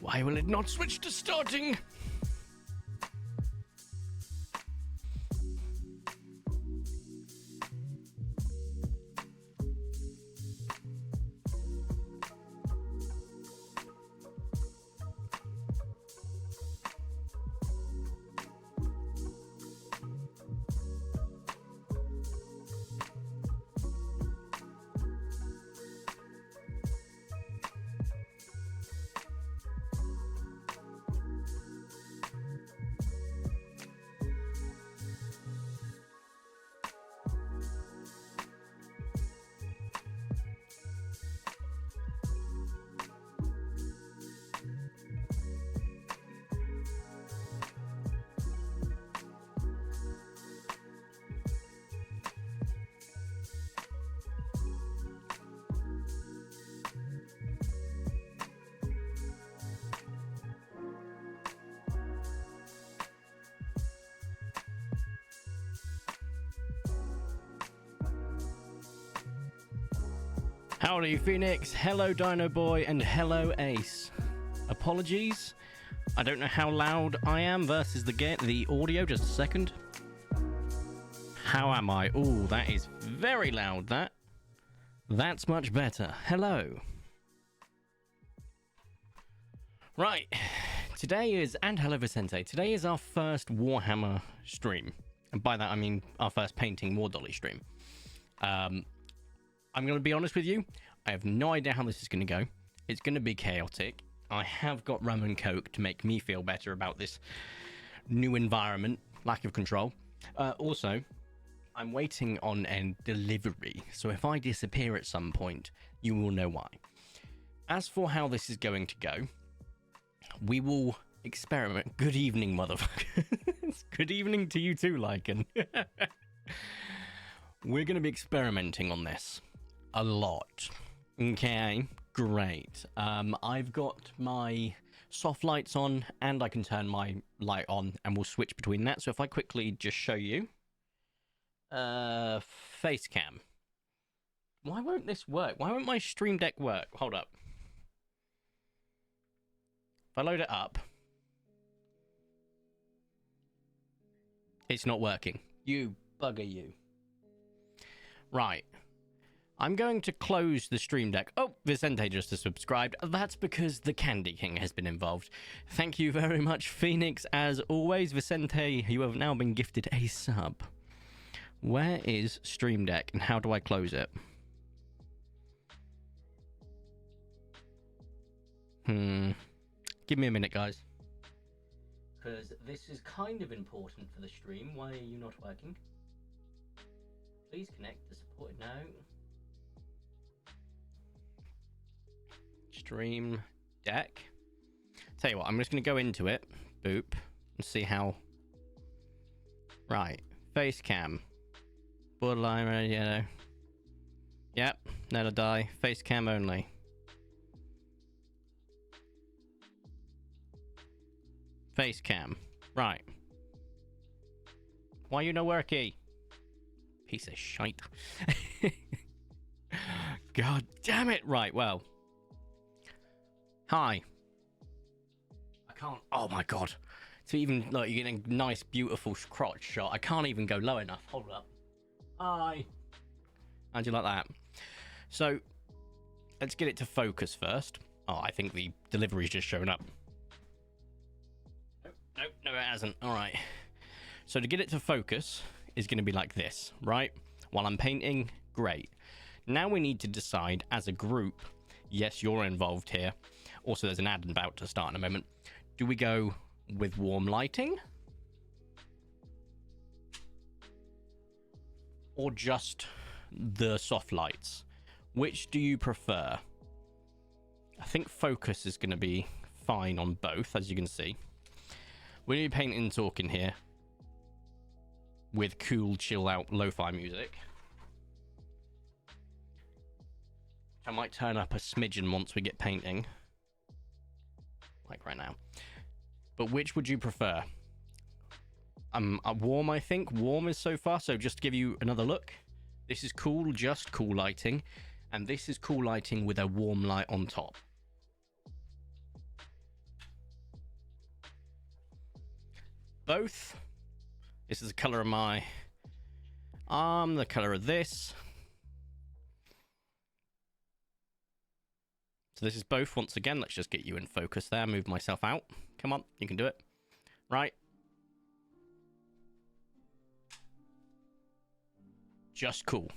Why will it not switch to starting? Howdy Phoenix, hello Dino Boy, and hello Ace. Apologies, I don't know how loud I am versus the audio, just a second. How am I? Ooh, that is very loud, That's much better. Hello. Right, today is, and hello Vicente, today is our first Warhammer stream. And by that I mean our first painting War Dolly stream. I'm going to be honest with you, I have no idea how this is going to go. It's going to be chaotic. I have got rum and coke to make me feel better about this new environment, lack of control. Also, I'm waiting on a delivery, so if I disappear at some point, you will know why. As for how this is going to go, we will experiment. Good evening, motherfucker. Good evening to you too, Lycan. We're going to be experimenting on this a lot. Okay, great. I've got my soft lights on and I can turn my light on and we'll switch between that. So if I quickly just show you face cam. Why won't this work? Why won't my stream deck work? Hold up. If I load it up, it's not working. You bugger you. Right. I'm going to close the stream deck. Oh, Vicente just has subscribed. That's because the Candy King has been involved. Thank you very much, Phoenix. As always, Vicente, you have now been gifted a sub. Where is stream deck and how do I close it? Give me a minute, guys. Because this is kind of important for the stream. Why are you not working? Please connect the supported now. Stream deck. Tell you what, I'm just going to go into it. Boop. And see how. Right. Face cam. Borderline, yellow. Yep. Let her die. Face cam only. Face cam. Right. Why you no worky? Piece of shite. God damn it. Right, well. Hi. I can't. Oh my god. So even like you're getting a nice, beautiful crotch shot. I can't even go low enough. Hold up. Hi. How'd you like that? So let's get it to focus first. Oh, I think the delivery's just shown up. Nope, no, it hasn't. All right. So to get it to focus is going to be like this, right? While I'm painting, great. Now we need to decide as a group. Yes, you're involved here. Also, there's an ad about to start in a moment. Do we go with warm lighting? Or just the soft lights? Which do you prefer? I think focus is going to be fine on both, as you can see. We're going to be painting and talking here with cool, chill out, lo-fi music. I might turn up a smidgen once we get painting. Like right now. But which would you prefer? Warm, I think. Warm is so far. So just to give you another look. This is cool, just cool lighting. And this is cool lighting with a warm light on top. both. This is the color of my arm, the color of this. So this is both once again. Let's just get you in focus there. Move myself out. Come on, you can do it. Right. Just cool.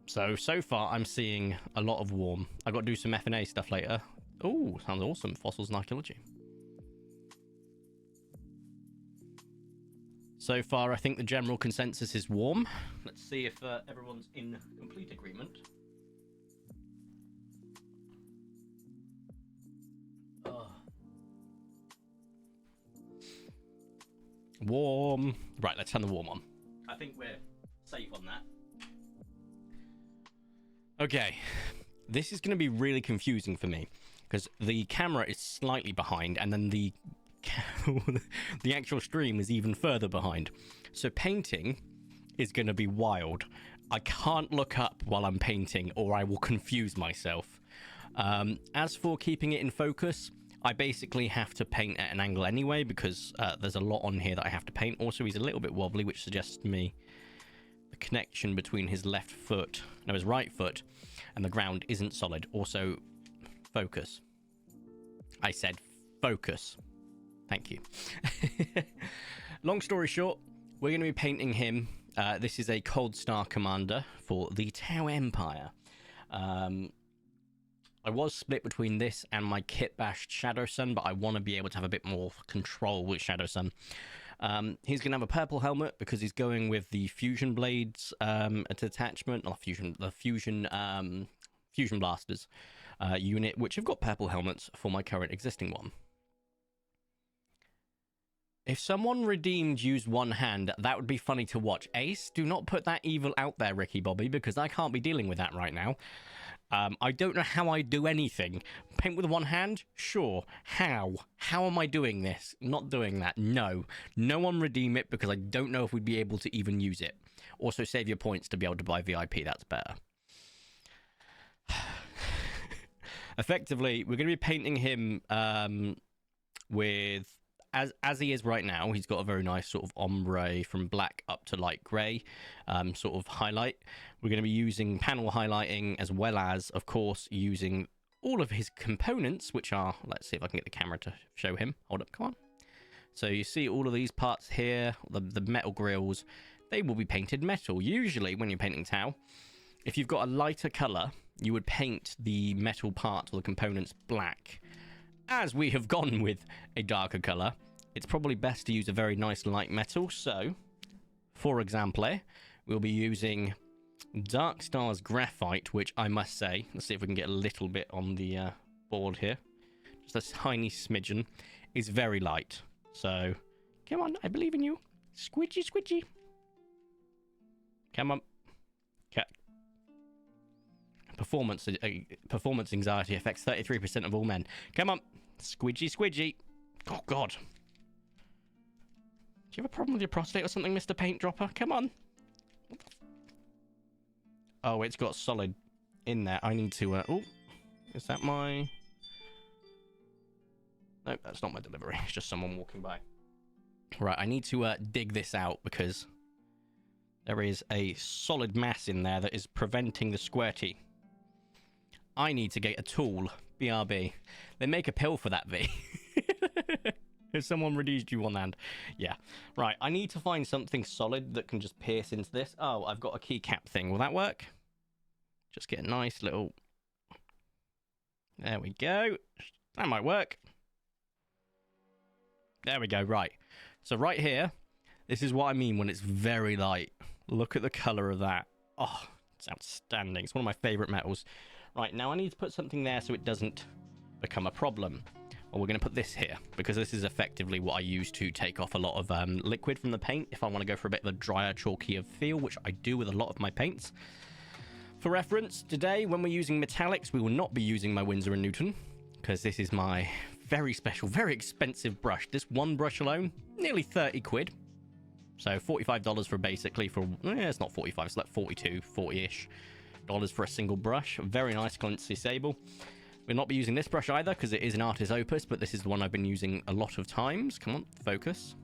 So far I'm seeing a lot of warm. I've got to do some F&A stuff later. Oh, sounds awesome. Fossils and archaeology. So far, I think the general consensus is warm. Let's see if everyone's in complete agreement. Warm. Right, let's turn the warm on. I think we're safe on that. Okay, this is going to be really confusing for me because the camera is slightly behind and then the actual stream is even further behind. So painting is going to be wild. I can't look up while I'm painting or I will confuse myself. As for keeping it in focus, I basically have to paint at an angle anyway because there's a lot on here that I have to paint. Also, he's a little bit wobbly, which suggests to me the connection between his his right foot and the ground isn't solid. Also, focus. I said focus. Thank you. Long story short, we're going to be painting him. This is a Cold Star Commander for the Tau Empire. I was split between this and my kit bashed Shadow Sun, but I want to be able to have a bit more control with Shadow Sun. He's going to have a purple helmet because he's going with the Fusion Blades attachment, or the Fusion Blasters unit, which have got purple helmets for my current existing one. If someone redeemed used one hand, that would be funny to watch. Ace, do not put that evil out there, Ricky Bobby, because I can't be dealing with that right now. I don't know how I do anything. Paint with one hand? Sure. How? How am I doing this? Not doing that. No. No one redeem it because I don't know if we'd be able to even use it. Also, save your points to be able to buy VIP. That's better. Effectively, we're going to be painting him with... As he is right now, he's got a very nice sort of ombre from black up to light grey sort of highlight. We're going to be using panel highlighting as well as, of course, using all of his components, which are... Let's see if I can get the camera to show him. Hold up, come on. So you see all of these parts here, the metal grills, they will be painted metal. Usually, when you're painting Tau, if you've got a lighter colour, you would paint the metal parts or the components black. As we have gone with a darker colour, it's probably best to use a very nice light metal. So, for example, we'll be using Dark Stars Graphite, which I must say, let's see if we can get a little bit on the board here. Just a tiny smidgen. Is very light. So, come on, I believe in you. Squidgy, squidgy. Come on. Performance anxiety affects 33% of all men. Come on. Squidgy, squidgy. Oh, God. Do you have a problem with your prostate or something, Mr. Paint Dropper? Come on. Oh, it's got solid in there. I need to... oh, is that my... No, that's not my delivery. It's just someone walking by. Right, I need to dig this out because there is a solid mass in there that is preventing the squirty. I need to get a tool. BRB. They make a pill for that, V. If someone reduced you one hand. Yeah. Right, I need to find something solid that can just pierce into this. Oh, I've got a keycap thing. Will that work? Just get a nice little... There we go. That might work. There we go, right. So right here, this is what I mean when it's very light. Look at the colour of that. Oh, it's outstanding. It's one of my favourite metals. Right, now I need to put something there so it doesn't become a problem. Well, we're going to put this here, because this is effectively what I use to take off a lot of liquid from the paint if I want to go for a bit of a drier, chalkier feel, which I do with a lot of my paints. For reference, today, when we're using metallics, we will not be using my Winsor & Newton, because this is my very special, very expensive brush. This one brush alone, nearly 30 quid. So $45 for basically for... it's not 45, it's like 42, 40-ish dollars for a single brush. Very nice, Glancy Sable. We'll not be using this brush either because it is an artist opus, but this is the one I've been using a lot of times. Come on, focus.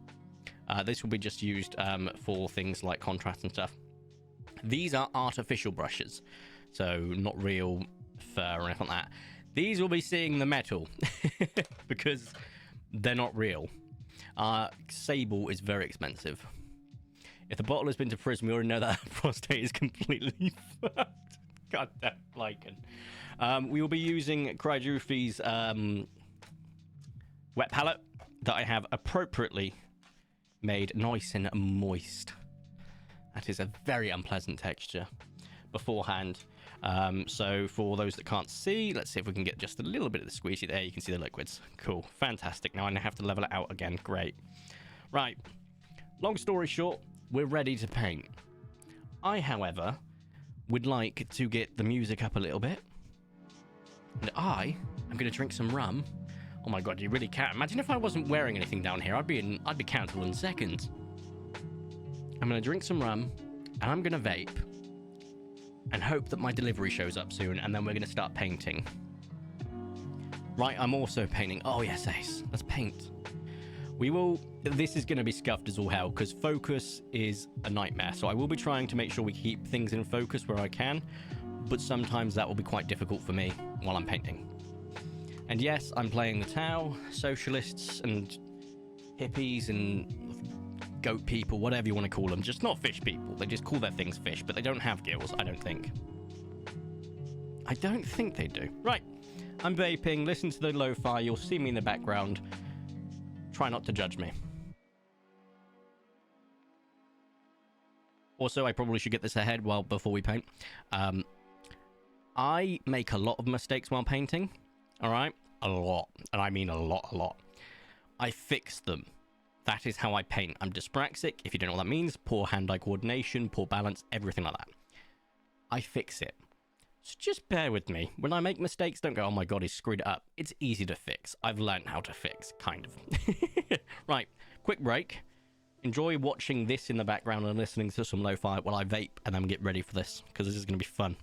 This will be just used for things like contrast and stuff. These are artificial brushes, so not real fur or anything like that. These will be seeing the metal because they're not real. Sable is very expensive. If the bottle has been to prison, we already know that prostate is completely fucked. God damn, Lycan. We will be using Cryjufi's wet palette that I have appropriately made nice and moist. That is a very unpleasant texture beforehand. So for those that can't see, let's see if we can get just a little bit of the squeegee there. You can see the liquids. Cool, fantastic. Now I have to level it out again. Great. Right, long story short, we're ready to paint. I, however, would like to get the music up a little bit. And I am going to drink some rum. Oh my god, you really can't. Imagine if I wasn't wearing anything down here. I'd be cancelled in seconds. I'm going to drink some rum, and I'm going to vape, and hope that my delivery shows up soon, and then we're going to start painting. Right, I'm also painting. Oh yes, Ace. Let's paint. This is going to be scuffed as all hell because focus is a nightmare. So I will be trying to make sure we keep things in focus where I can, but sometimes that will be quite difficult for me while I'm painting. And yes, I'm playing the Tau, socialists and hippies and goat people, whatever you want to call them. Just not fish people. They just call their things fish, but they don't have gills, I don't think. I don't think they do. Right, I'm vaping. Listen to the lo-fi. You'll see me in the background. Try not to judge me. Also, I probably should get this ahead before we paint. I make a lot of mistakes while painting. All right? A lot. And I mean a lot. I fix them. That is how I paint. I'm dyspraxic. If you don't know what that means, poor hand-eye coordination, poor balance, everything like that. I fix it. So just bear with me. When I make mistakes, don't go, oh my god, he screwed it up. It's easy to fix. I've learned how to fix, kind of. Right, quick break. Enjoy watching this in the background and listening to some lo-fi while I vape and then get ready for this, because this is going to be fun.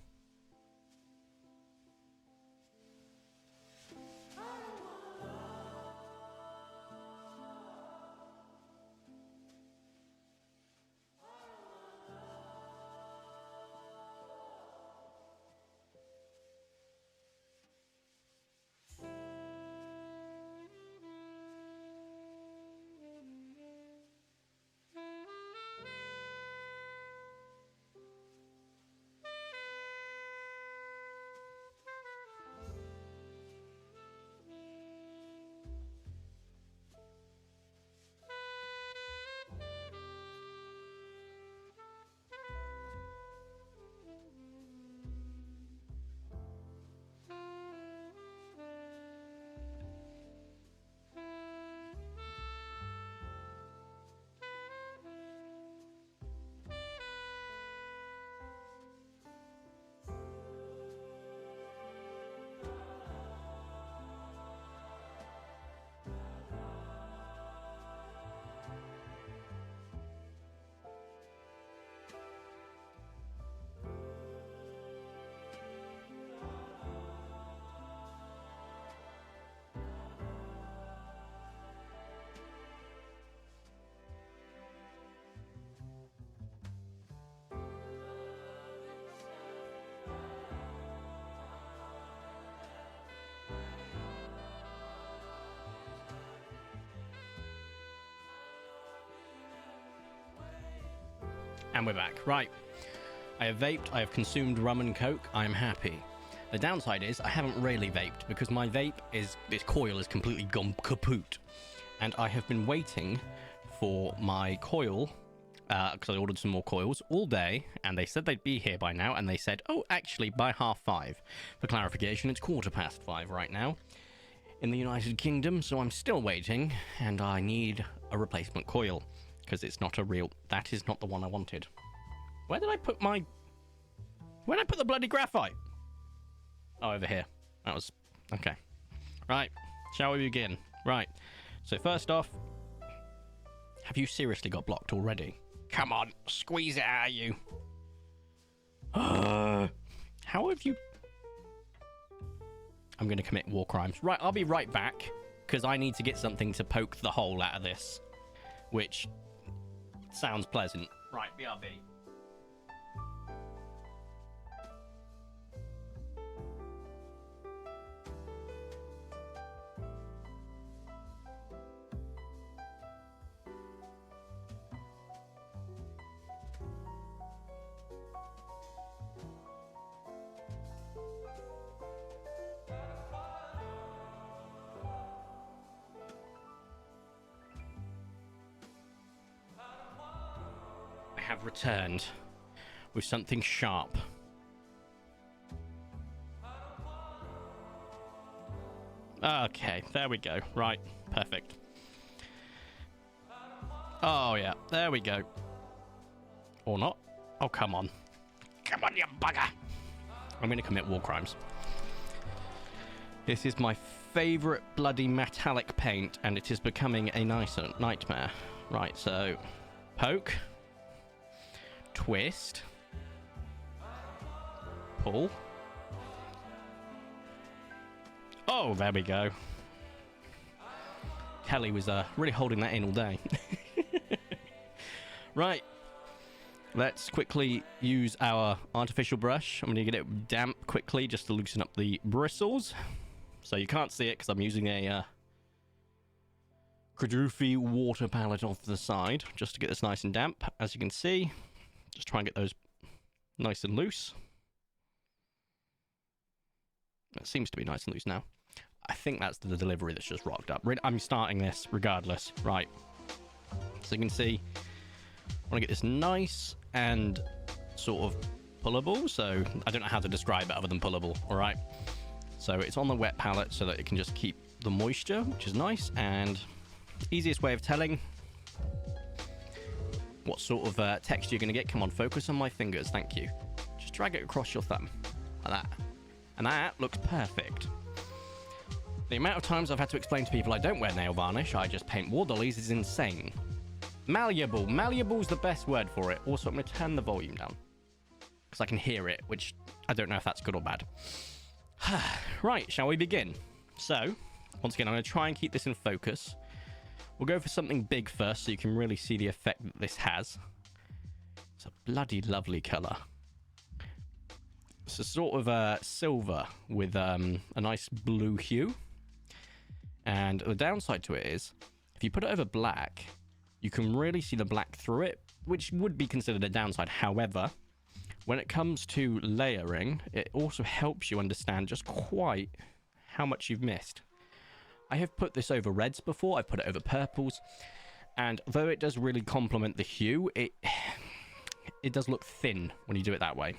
And we're back. Right. I have vaped. I have consumed rum and coke. I'm happy. The downside is I haven't really vaped because my vape is, this coil is completely gone kaput. And I have been waiting for my coil, because I ordered some more coils all day, and they said they'd be here by now, and they said, oh, actually, by 5:30. For clarification, it's 5:15 right now in the United Kingdom, so I'm still waiting, and I need a replacement coil. Because it's not a real... That is not the one I wanted. Where did I put my... Where did I put the bloody graphite? Oh, over here. That was... Okay. Right. Shall we begin? Right. So first off... Have you seriously got blocked already? Come on. Squeeze it out of you. How have you... I'm going to commit war crimes. Right, I'll be right back, because I need to get something to poke the hole out of this, which sounds pleasant. Right, BRB. Have returned with something sharp. Okay, there we go. Right, perfect. Oh yeah, there we go. Or not. Oh, come on. Come on, you bugger. I'm going to commit war crimes. This is my favorite bloody metallic paint, and it is becoming a nicer nightmare. Right, so poke. Twist. Pull. Oh, there we go. Kelly was really holding that in all day. Right. Let's quickly use our artificial brush. I'm going to get it damp quickly just to loosen up the bristles. So you can't see it because I'm using a Quadrufi water palette off the side just to get this nice and damp. As you can see, just try and get those nice and loose. It seems to be nice and loose now. I think that's the delivery that's just rocked up. I'm starting this regardless. Right. So you can see, I want to get this nice and sort of pullable. So I don't know how to describe it other than pullable. All right. So it's on the wet palette so that it can just keep the moisture, which is nice. And easiest way of telling what sort of texture you're going to get. Come on, focus on my fingers. Thank you. Just drag it across your thumb. Like that. And that looks perfect. The amount of times I've had to explain to people I don't wear nail varnish, I just paint war dollies, is insane. Malleable. Malleable's the best word for it. Also, I'm going to turn the volume down, because I can hear it, which I don't know if that's good or bad. Right, shall we begin? So, once again, I'm going to try and keep this in focus. We'll go for something big first so you can really see the effect that this has. It's a bloody lovely colour. It's a sort of silver with a nice blue hue. And the downside to it is, if you put it over black, you can really see the black through it, which would be considered a downside. However, when it comes to layering, it also helps you understand just quite how much you've missed. I have put this over reds before, I've put it over purples, and though it does really complement the hue, it does look thin when you do it that way.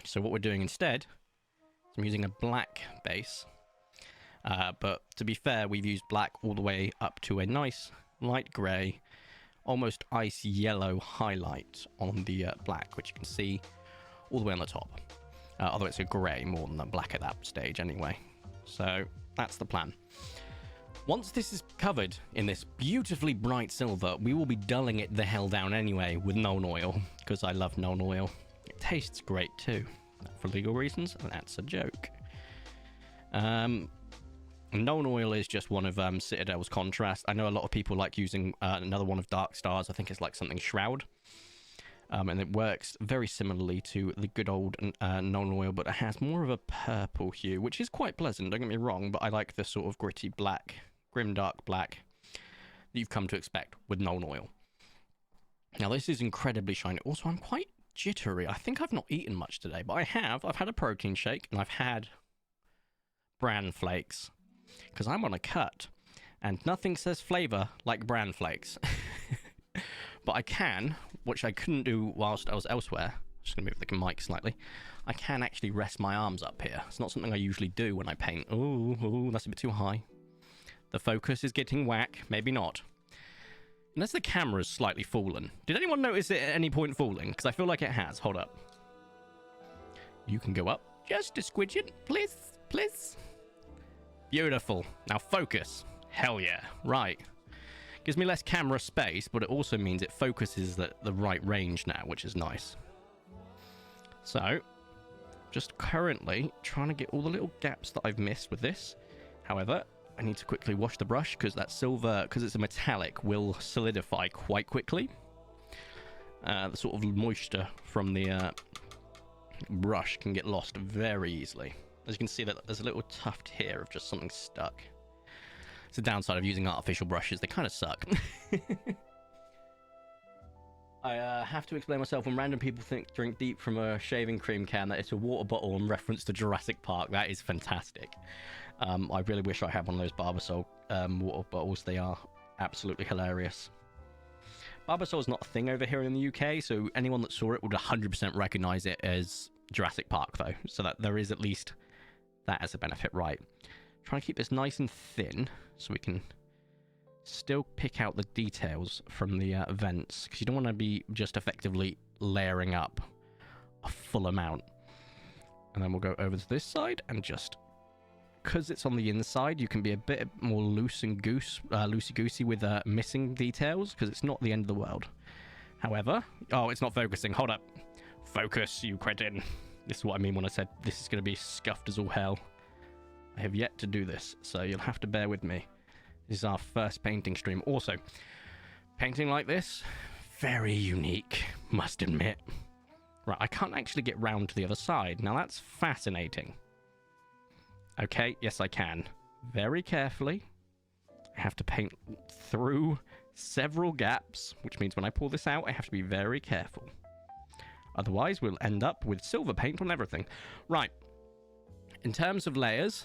So what we're doing instead, I'm using a black base, but to be fair, we've used black all the way up to a nice light grey, almost ice yellow highlight on the black, which you can see all the way on the top. Although it's a grey more than a black at that stage anyway. So that's the plan. Once this is covered in this beautifully bright silver, we will be dulling it the hell down anyway with known oil, because I love known oil. It tastes great too. For legal reasons, that's a joke. Known oil is just one of Citadel's contrast. I know a lot of people like using another one of Dark Stars. I think it's like something Shroud. And it works very similarly to the good old known oil, but it has more of a purple hue, which is quite pleasant, don't get me wrong, but I like the sort of gritty black, grimdark black that you've come to expect with known oil. Now, this is incredibly shiny. Also, I'm quite jittery. I think I've not eaten much today, but I have. I've had a protein shake, and I've had bran flakes, because I'm on a cut, and nothing says flavor like bran flakes. But I can, which I couldn't do whilst I was elsewhere. Just going to move the mic slightly. I can actually rest my arms up here. It's not something I usually do when I paint. Oh, that's a bit too high. The focus is getting whack. Maybe not. Unless the camera's slightly fallen. Did anyone notice it at any point falling? Because I feel like it has. Hold up. You can go up just a squidget, please. Please. Beautiful. Now focus. Hell yeah. Right. Gives me less camera space, but it also means it focuses at the right range now, which is nice. So, Just currently trying to get all the little gaps that I've missed with this. However, I need to quickly wash the brush because that silver, because it's a metallic, will solidify quite quickly. The sort of moisture from the brush can get lost very easily. As you can see, that there's a little tuft here of just something stuck. It's the downside of using artificial brushes. They kind of suck. I have to explain myself when random people drink deep from a shaving cream can that it's a water bottle in reference to Jurassic Park. That is fantastic. I really wish I had one of those Barbasol water bottles. They are absolutely hilarious. Barbasol is not a thing over here in the UK, so anyone that saw it would 100% recognize it as Jurassic Park, though. So that there is at least that as a benefit. Right. Trying to keep this nice and thin so we can still pick out the details from the vents, because you don't want to be just effectively layering up a full amount. And then we'll go over to this side and just, because it's on the inside, you can be a bit more loosey-goosey with missing details, because it's not the end of the world. However, oh, it's not focusing. Hold up. Focus, you cretin. This is what I mean when I said this is going to be scuffed as all hell. I have yet to do this, so you'll have to bear with me. This is our first painting stream. Also, painting like this, very unique, must admit. Right, I can't actually get round to the other side. Now that's fascinating. Okay, yes I can. Very carefully. I have to paint through several gaps, which means when I pull this out, I have to be very careful. Otherwise, we'll end up with silver paint on everything. Right. In terms of layers,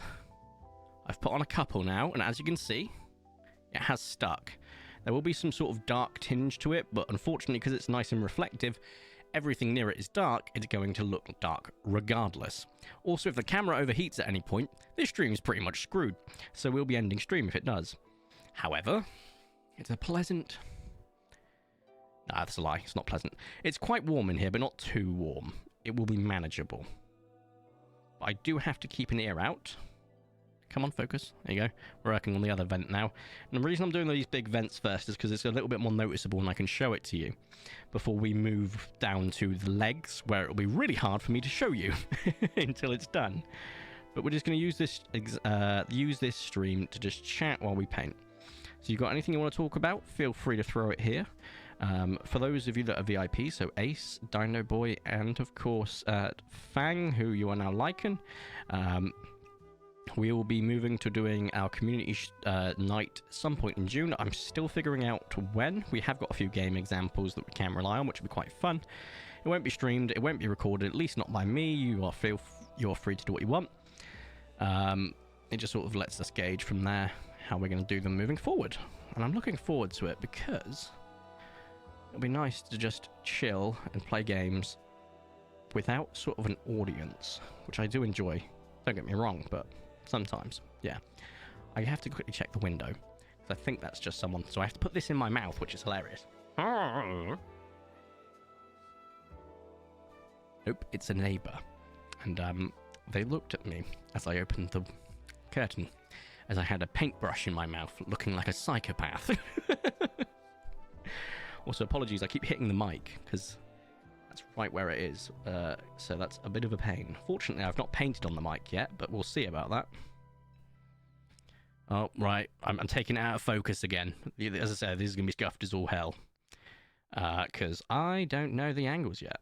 I've put on a couple now, and as you can see, it has stuck. There will be some sort of dark tinge to it, but unfortunately, because it's nice and reflective, everything near it is dark, it's going to look dark regardless. Also, if the camera overheats at any point, this stream is pretty much screwed, so we'll be ending stream if it does. However, it's a pleasant... Nah, that's a lie, it's not pleasant. It's quite warm in here, but not too warm. It will be manageable. But I do have to keep an ear out. Come on, focus. There you go. We're working on the other vent now. And the reason I'm doing these big vents first is because it's a little bit more noticeable and I can show it to you before we move down to the legs, where it'll be really hard for me to show you until it's done. But we're just going to use this stream to just chat while we paint. So you've got anything you want to talk about, feel free to throw it here. For those of you that are VIP, so Ace, Dino Boy, and of course Fang, who you are now liking, we will be moving to doing our community night some point in June. I'm still figuring out when. We have got a few game examples that we can rely on, which will be quite fun. It won't be streamed, it won't be recorded, at least not by me. You're free to do what you want. It just sort of lets us gauge from there how we're going to do them moving forward. And I'm looking forward to it because it'll be nice to just chill and play games without sort of an audience, which I do enjoy. Don't get me wrong, but sometimes, yeah. I have to quickly check the window, because I think that's just someone, so I have to put this in my mouth, which is hilarious. Nope, it's a neighbour. And they looked at me as I opened the curtain, as I had a paintbrush in my mouth, looking like a psychopath. Also, apologies, I keep hitting the mic, because that's right where it is, so that's a bit of a pain. Fortunately, I've not painted on the mic yet, but we'll see about that. Oh, right, I'm taking it out of focus again. As I said, this is going to be scuffed as all hell, because I don't know the angles yet.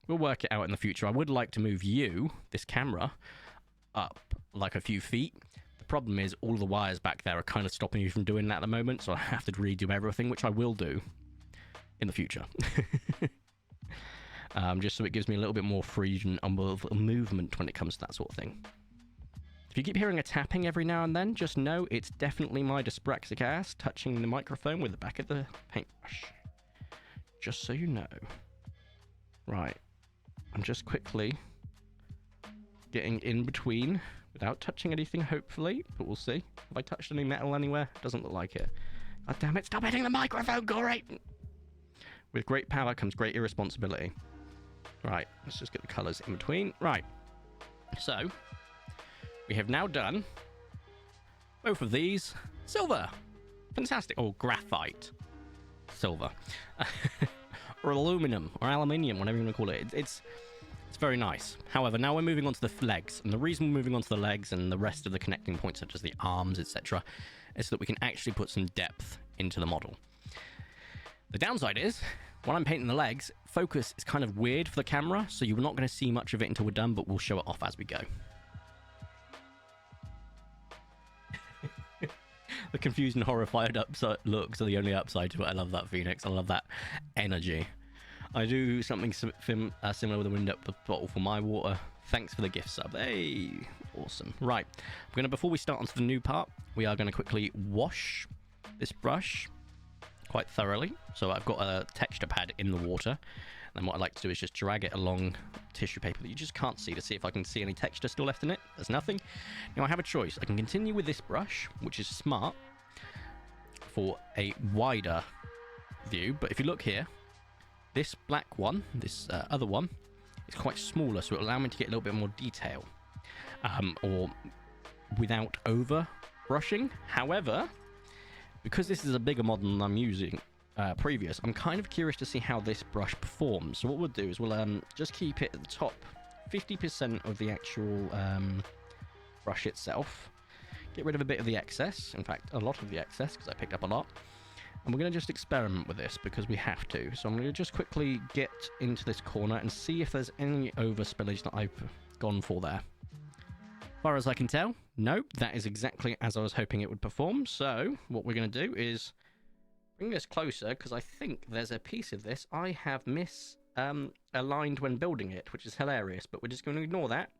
We'll work it out in the future. I would like to move this camera, up like a few feet. The problem is all the wires back there are kind of stopping you from doing that at the moment, so I have to redo everything, which I will do in the future. Just so it gives me a little bit more freedom of movement when it comes to that sort of thing. If you keep hearing a tapping every now and then, just know it's definitely my dyspraxic ass touching the microphone with the back of the paintbrush. Just so you know. Right. I'm just quickly getting in between without touching anything, hopefully, but we'll see. Have I touched any metal anywhere? Doesn't look like it. God damn it, stop hitting the microphone, Corey! With great power comes great irresponsibility. Right, let's just get the colours in between. Right, so we have now done both of these silver. Fantastic. Or graphite silver. Or aluminum, or aluminium, whatever you want to call it. It's It's very nice. However, now we're moving on to the legs. And the reason we're moving on to the legs and the rest of the connecting points, such as the arms, etc., is so that we can actually put some depth into the model. The downside is, when I'm painting the legs, focus is kind of weird for the camera, so you're not going to see much of it until we're done, but we'll show it off as we go. The confused and horrified looks are the only upside to it. I love that, Phoenix. I love that energy. I do something similar with a wind up bottle for my water. Thanks for the gift sub. Hey, awesome. Right, before we start onto the new part, we are going to quickly wash this brush quite thoroughly. So I've got a texture pad in the water. And what I like to do is just drag it along tissue paper that you just can't see to see if I can see any texture still left in it. There's nothing. Now I have a choice. I can continue with this brush, which is smart for a wider view. But if you look here, this black one, this other one, is quite smaller, so it'll allow me to get a little bit more detail, or without over brushing. However, because this is a bigger model than I'm using previous, I'm kind of curious to see how this brush performs. So what we'll do is we'll just keep it at the top 50% of the actual brush itself, get rid of a bit of the excess, in fact a lot of the excess because I picked up a lot. And we're going to just experiment with this because we have to. So I'm going to just quickly get into this corner and see if there's any overspillage that I've gone for there. As far as I can tell, nope, that is exactly as I was hoping it would perform. So what we're going to do is bring this closer because I think there's a piece of this I have aligned when building it, which is hilarious. But we're just going to ignore that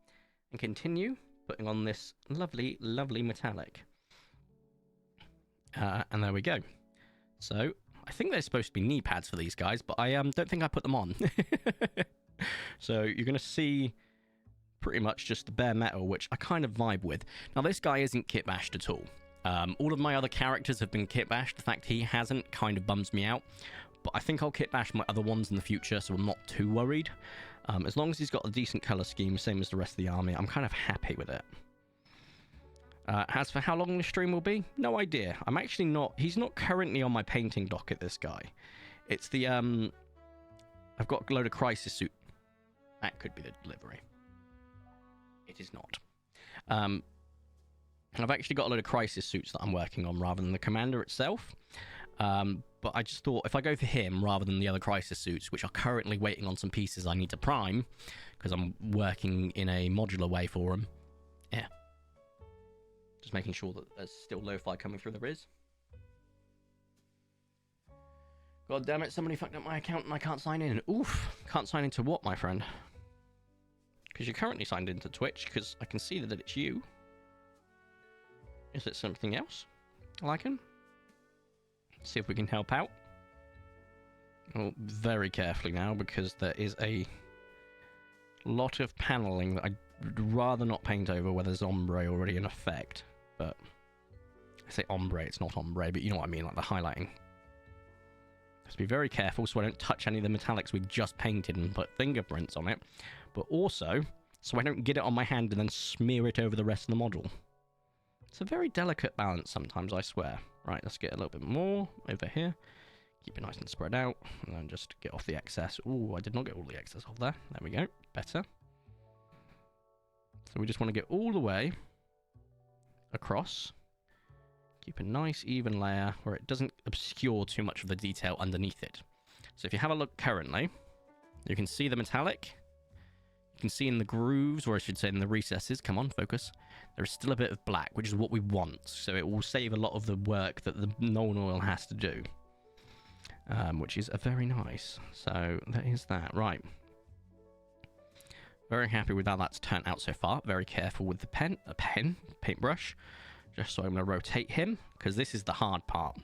and continue putting on this lovely, lovely metallic. And there we go. So, I think they're supposed to be knee pads for these guys, but I don't think I put them on. So, you're going to see pretty much just the bare metal, which I kind of vibe with. Now, this guy isn't kit bashed at all. All of my other characters have been kit bashed. The fact he hasn't kind of bums me out. But I think I'll kit bash my other ones in the future, so I'm not too worried. As long as he's got a decent colour scheme, same as the rest of the army, I'm kind of happy with it. As for how long the stream will be, no idea. I'm actually not... He's not currently on my painting docket, this guy. It's the... I've got a load of crisis suit. That could be the delivery. It is not. I've actually got a load of crisis suits that I'm working on rather than the commander itself. But I just thought if I go for him rather than the other crisis suits, which are currently waiting on some pieces I need to prime, because I'm working in a modular way for them. Yeah. Just making sure that there's still lo-fi coming through the Riz. God damn it, somebody fucked up my account and I can't sign in. Oof, can't sign into what, my friend? Because you're currently signed into Twitch, because I can see that it's you. Is it something else? I can. See if we can help out. Oh, very carefully now, because there is a lot of paneling that I'd rather not paint over where there's ombre already in effect. But I say ombre, it's not ombre, but you know what I mean, like the highlighting. Just be very careful so I don't touch any of the metallics we've just painted and put fingerprints on it. But also, so I don't get it on my hand and then smear it over the rest of the model. It's a very delicate balance sometimes, I swear. Right, let's get a little bit more over here. Keep it nice and spread out. And then just get off the excess. Ooh, I did not get all the excess off there. There we go. Better. So we just want to get all the way across. Keep a nice even layer where it doesn't obscure too much of the detail underneath it. So if you have a look currently, you can see the metallic. You can see in the grooves, or I should say in the recesses, come on, focus, there is still a bit of black, which is what we want. So it will save a lot of the work that the Nuln Oil has to do, which is very nice. So that is that. Right. Very happy with how that's turned out so far. Very careful with the paintbrush. Just so I'm going to rotate him, because this is the hard part.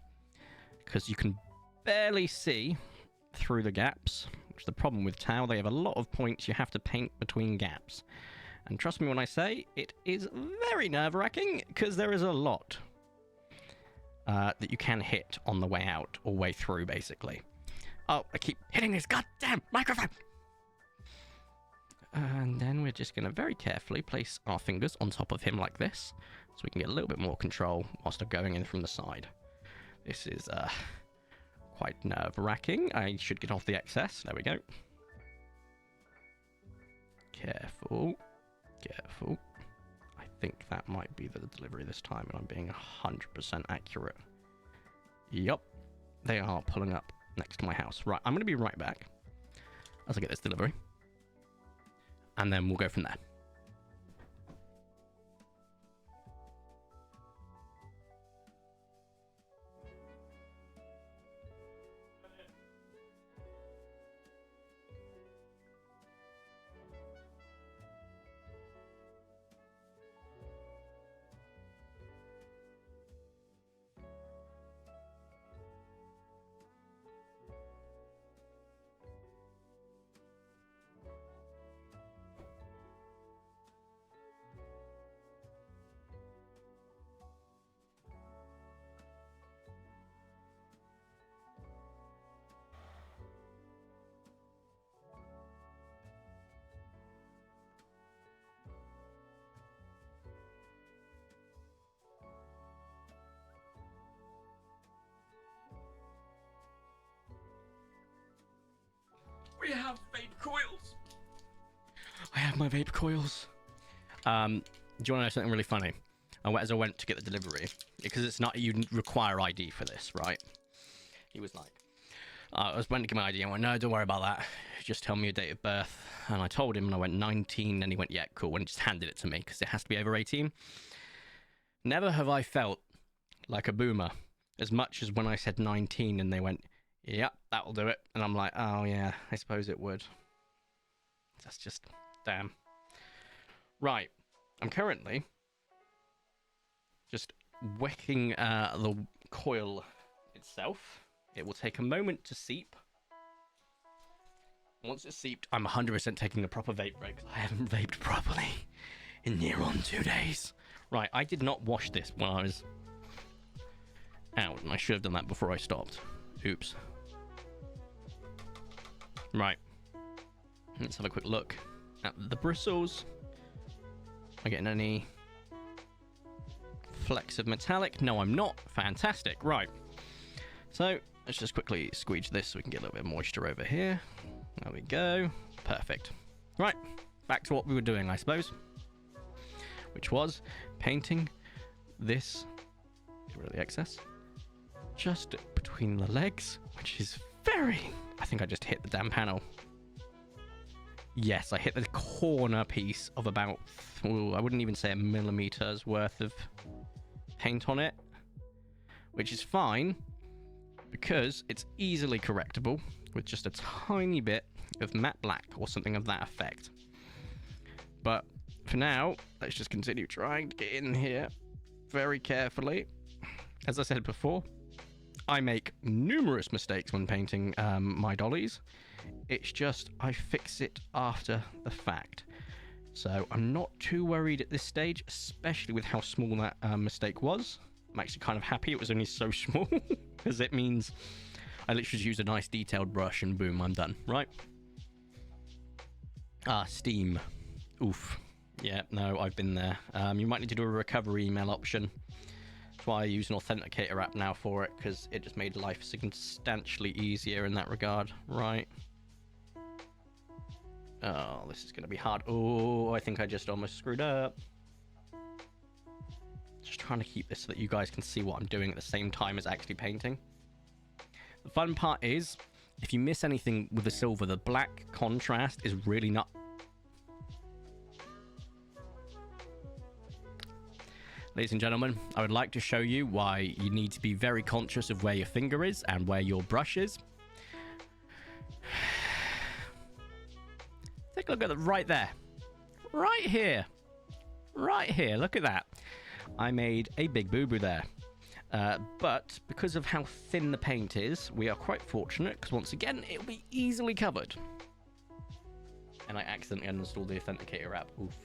Because you can barely see through the gaps, which is the problem with Tau. They have a lot of points you have to paint between gaps. And trust me when I say, it is very nerve-wracking, because there is a lot that you can hit on the way out, or way through, basically. Oh, I keep hitting this goddamn microphone! And then we're just going to very carefully place our fingers on top of him like this, so we can get a little bit more control whilst I'm going in from the side. This is quite nerve-wracking. I should get off the excess. There we go. Careful. Careful. I think that might be the delivery this time, and I'm being 100% accurate. Yup. They are pulling up next to my house. Right, I'm going to be right back as I get this delivery. And then we'll go from there. We have vape coils. I have my vape coils. Do you want to know something really funny? As I went to get the delivery, because it's not, you require ID for this, right? He was like, I was went to get my ID. I went, no, don't worry about that. Just tell me your date of birth. And I told him, and I went 19, and he went, yeah, cool, and just handed it to me because it has to be over 18. Never have I felt like a boomer as much as when I said 19, and they went, yep, that'll do it. And I'm like, oh yeah, I suppose it would. That's just, damn. Right, I'm currently just wicking the coil itself. It will take a moment to seep. Once it's seeped, I'm 100% taking a proper vape break because I haven't vaped properly in near on 2 days. Right, I did not wash this when I was out, and I should have done that before I stopped. Oops. Right, let's have a quick look at the bristles. Am I getting any flecks of metallic? No, I'm not. Fantastic. Right, so let's just quickly squeeze this so we can get a little bit of moisture over here. There we go. Perfect. Right, back to what we were doing, I suppose, which was painting this, get rid of the excess, just between the legs, which is very... I think I just hit the damn panel. Yes, I hit the corner piece of about, I wouldn't even say a millimeter's worth of paint on it, which is fine because it's easily correctable with just a tiny bit of matte black or something of that effect. But for now, let's just continue trying to get in here very carefully. As I said before, I make numerous mistakes when painting my dollies. It's just I fix it after the fact. So I'm not too worried at this stage, especially with how small that mistake was. I'm actually kind of happy it was only so small, because it means I literally just use a nice detailed brush and boom, I'm done, right? Ah, Steam. Oof. Yeah, no, I've been there. You might need to do a recovery email option. That's why I use an authenticator app now for it, because it just made life substantially easier in that regard. Right. Oh, this is going to be hard. Oh, I think I just almost screwed up. Just trying to keep this so that you guys can see what I'm doing at the same time as actually painting. The fun part is, if you miss anything with the silver, the black contrast is really not... Ladies and gentlemen, I would like to show you why you need to be very conscious of where your finger is and where your brush is. Take a look at it right there. Right here. Right here. Look at that. I made a big boo-boo there. But because of how thin the paint is, we are quite fortunate, because once again, it'll be easily covered. And I accidentally uninstalled the authenticator app. Oof.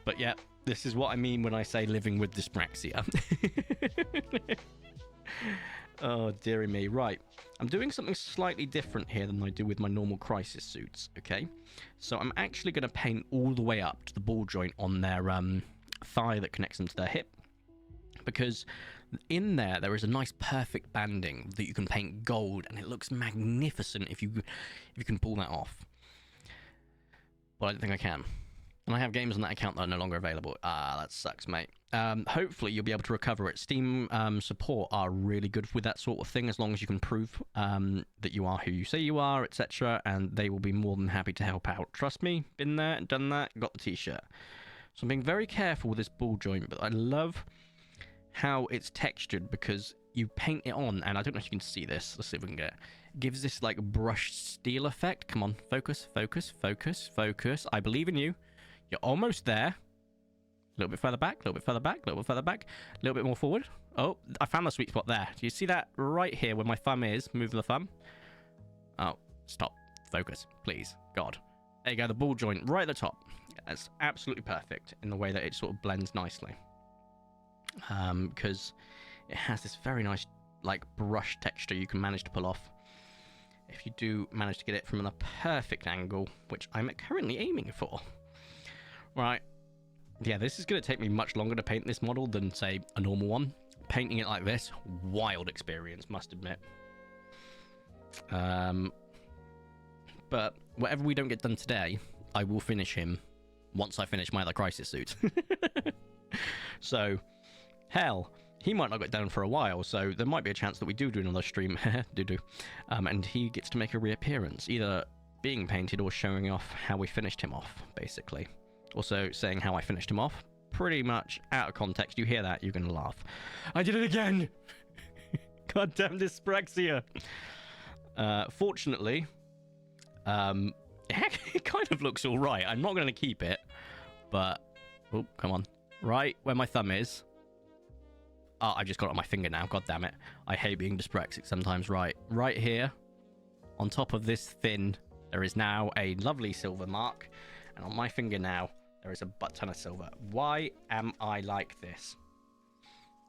But yeah, this is what I mean when I say living with dyspraxia. Oh, dearie me. Right. I'm doing something slightly different here than I do with my normal crisis suits, okay? So I'm actually going to paint all the way up to the ball joint on their thigh that connects them to their hip. Because in there is a nice perfect banding that you can paint gold, and it looks magnificent if you can pull that off. but I don't think I can. And I have games on that account that are no longer available. Ah, that sucks, mate. Hopefully you'll be able to recover it. Steam support are really good with that sort of thing, as long as you can prove that you are who you say you are, etc. And they will be more than happy to help out. Trust me, been there, done that, got the t-shirt. So I'm being very careful with this ball joint, but I love how it's textured because you paint it on, and I don't know if you can see this. Let's see if we can get it. It gives this like brushed steel effect. Come on, focus, focus, focus, focus. I believe in you. You're almost there. A little bit further back, a little bit further back, a little bit further back, a little bit more forward. Oh, I found the sweet spot there. Do you see that right here where my thumb is? Move the thumb. Oh, stop. Focus, please. God. There you go, the ball joint right at the top. That's absolutely perfect in the way that it sort of blends nicely. Because it has this very nice, like, brush texture you can manage to pull off. If you do manage to get it from a perfect angle, which I'm currently aiming for. Right, yeah, this is going to take me much longer to paint this model than, say, a normal one. Painting it like this, wild experience, must admit. But whatever we don't get done today, I will finish him once I finish my other Crisis suit. So, hell, he might not get done for a while, so there might be a chance that we do another stream, and he gets to make a reappearance, either being painted or showing off how we finished him off, basically. Also saying how I finished him off, pretty much out of context. You hear that, you're going to laugh. I did it again! Goddamn dyspraxia! Fortunately, it kind of looks alright. I'm not going to keep it, but... Oh, come on. Right where my thumb is. Oh, I just got it on my finger now. God damn it. I hate being dyspraxic sometimes. Right here, on top of this thin, there is now a lovely silver mark. And on my finger now, there is a butt ton of silver. Why am I like this?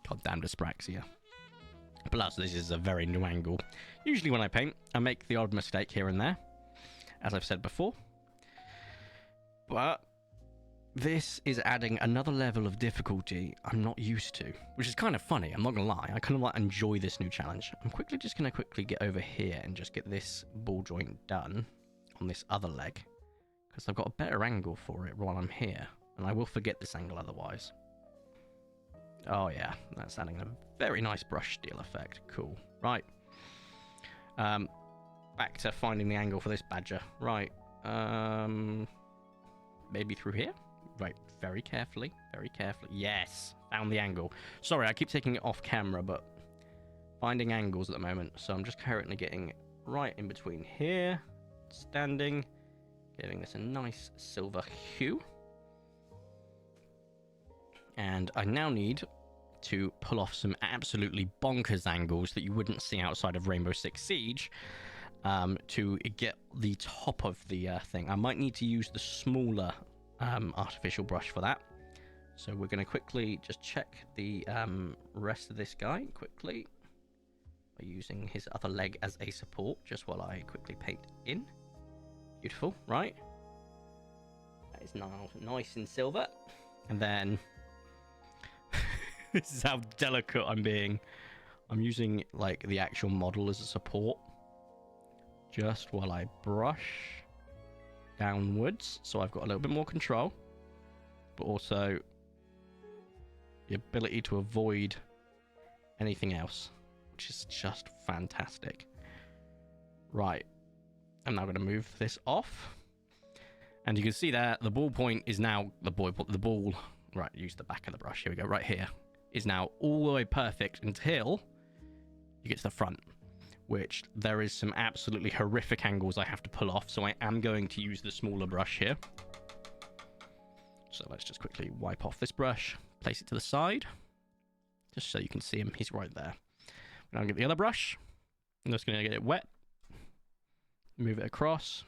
Goddamn dyspraxia. Plus, this is a very new angle. Usually when I paint, I make the odd mistake here and there, as I've said before. But this is adding another level of difficulty I'm not used to, which is kind of funny, I'm not going to lie. I kind of like enjoy this new challenge. I'm just going to quickly get over here and just get this ball joint done on this other leg, because I've got a better angle for it while I'm here, and I will forget this angle otherwise. Oh yeah, that's adding a very nice brush steel effect. Cool. Right. Back to finding the angle for this badger. Right. Maybe through here? Right, very carefully, very carefully. Yes, found the angle. Sorry, I keep taking it off camera, but finding angles at the moment. So I'm just currently getting right in between here, standing, giving this a nice silver hue. And I now need to pull off some absolutely bonkers angles that you wouldn't see outside of Rainbow Six Siege to get the top of the thing. I might need to use the smaller artificial brush for that. So we're going to quickly just check the rest of this guy quickly by using his other leg as a support, just while I quickly paint in. Beautiful, right? That is now nice and silver. And then this is how delicate I'm being. I'm using like the actual model as a support, just while I brush downwards, so I've got a little bit more control, but also the ability to avoid anything else, which is just fantastic. Right, I'm now going to move this off, and you can see that the ball point is now the ball. Right, use the back of the brush. Here we go. Right here is now all the way perfect until you get to the front, which there is some absolutely horrific angles I have to pull off, so I am going to use the smaller brush here. So let's just quickly wipe off this brush, place it to the side, just so you can see him. He's right there. Now I'll get the other brush. I'm just going to get it wet. Move it across,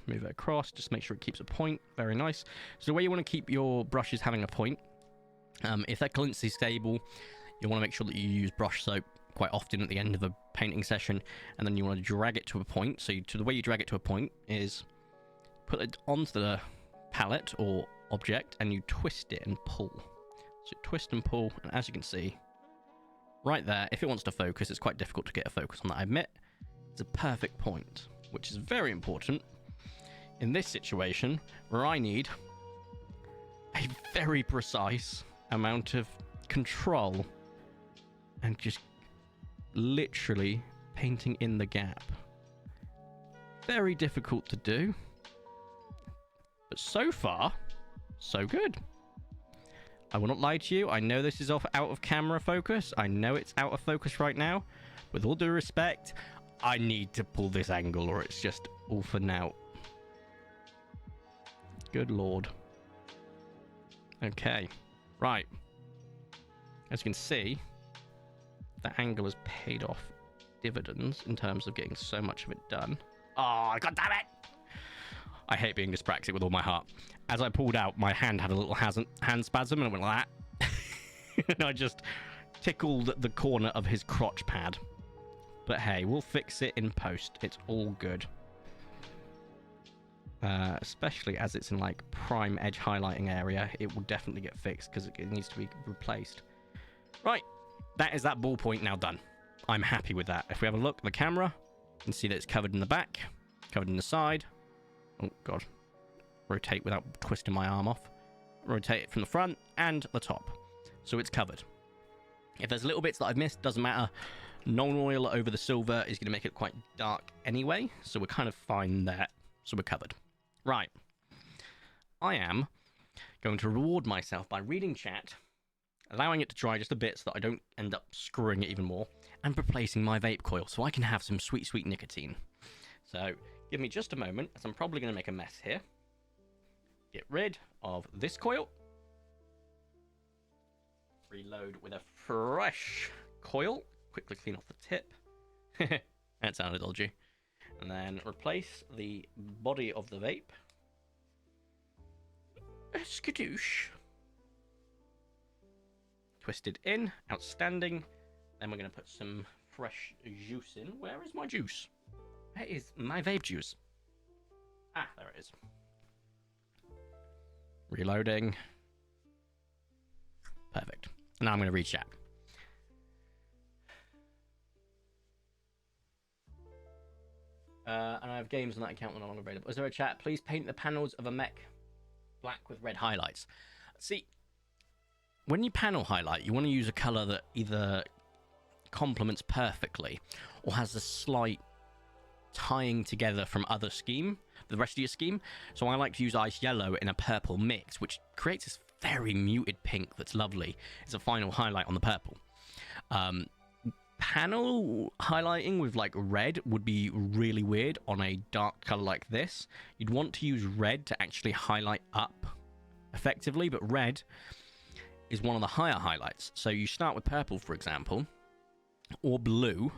just make sure it keeps a point. Very nice. So the way you want to keep your brushes having a point, if that clearance is stable, you want to make sure that you use brush soap quite often at the end of a painting session, and then you want to drag it to a point. So the way you drag it to a point is put it onto the palette or object, and you twist it and pull. So twist and pull, and as you can see, right there, if it wants to focus, it's quite difficult to get a focus on that, I admit. It's a perfect point, which is very important in this situation where I need a very precise amount of control and just literally painting in the gap. Very difficult to do, but so far, so good. I will not lie to you. I know this is out of camera focus. I know it's out of focus right now. With all due respect, I need to pull this angle or it's just all for now. Good lord. Okay, right. As you can see, that angle has paid off dividends in terms of getting so much of it done. Oh, god damn it! I hate being dyspraxic with all my heart. As I pulled out, my hand had a little hand spasm and it went like that. And I just tickled the corner of his crotch pad. But hey, we'll fix it in post. It's all good. Especially as it's in like prime edge highlighting area, it will definitely get fixed because it needs to be replaced. Right, that is that ballpoint now done. I'm happy with that. If we have a look at the camera, you can see that it's covered in the back, covered in the side. Oh god, rotate without twisting my arm off. Rotate it from the front and the top, so it's covered. If there's little bits that I've missed, doesn't matter. Non-oil over the silver is going to make it quite dark anyway, so we're kind of fine there. So we're covered. Right. I am going to reward myself by reading chat, allowing it to dry just a bit so that I don't end up screwing it even more, and replacing my vape coil so I can have some sweet, sweet nicotine. So give me just a moment, as I'm probably going to make a mess here. Get rid of this coil. Reload with a fresh coil. Quickly clean off the tip. That sounded dodgy. And then replace the body of the vape. Skadoosh. Twisted in. Outstanding. Then we're going to put some fresh juice in. Where is my juice? Where is my vape juice? Ah, there it is. Reloading. Perfect. Now I'm going to read chat. And I have games on that account that are no longer available. Is there a chat? Please paint the panels of a mech black with red highlights. See, when you panel highlight, you want to use a color that either complements perfectly or has a slight tying together from other scheme, the rest of your scheme. So I like to use ice yellow in a purple mix, which creates this very muted pink that's lovely. It's a final highlight on the purple. Panel highlighting with like red would be really weird on a dark color like this. You'd want to use red to actually highlight up effectively, but red is one of the higher highlights. So you start with purple, for example, or blue,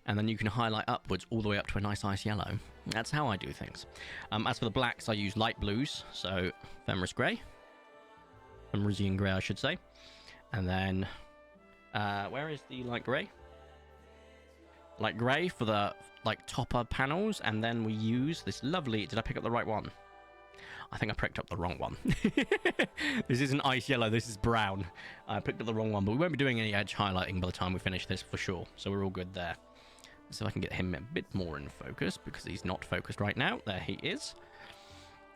and then you can highlight upwards all the way up to a nice ice yellow. That's how I do things. As for the blacks, I use light blues, so Fenris grey, Fenrisian grey I should say, and then where is the light grey? Light grey for the like topper panels, and then we use this lovely... Did I pick up the right one? I think I picked up the wrong one. This isn't ice yellow, this is brown. I picked up the wrong one, but we won't be doing any edge highlighting by the time we finish this for sure, so we're all good there. So I can get him a bit more in focus, because he's not focused right now. There he is.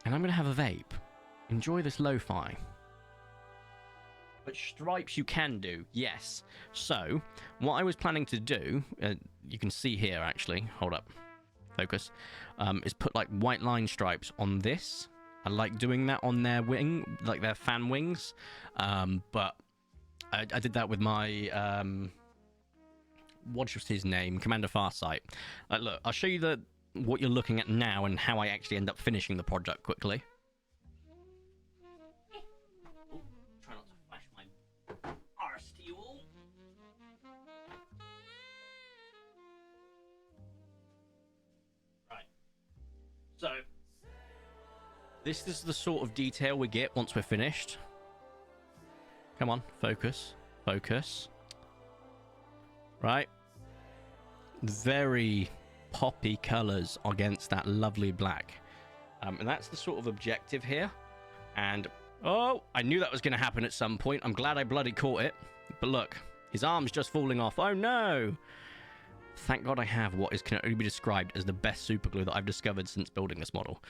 And I'm going to have a vape. Enjoy this lo-fi. But stripes you can do, yes. So, what I was planning to do, you can see here actually, hold up, focus, is put like white line stripes on this. I like doing that on their wing, like their fan wings, but I did that with my, what's his name, Commander Farsight. Look, I'll show you what you're looking at now and how I actually end up finishing the project quickly. So, this is the sort of detail we get once we're finished. Come on, focus, focus. Right? Very poppy colours against that lovely black. And that's the sort of objective here. And, oh, I knew that was going to happen at some point. I'm glad I bloody caught it. But look, his arm's just falling off. Oh no! Thank God I have what can only be described as the best super glue that I've discovered since building this model.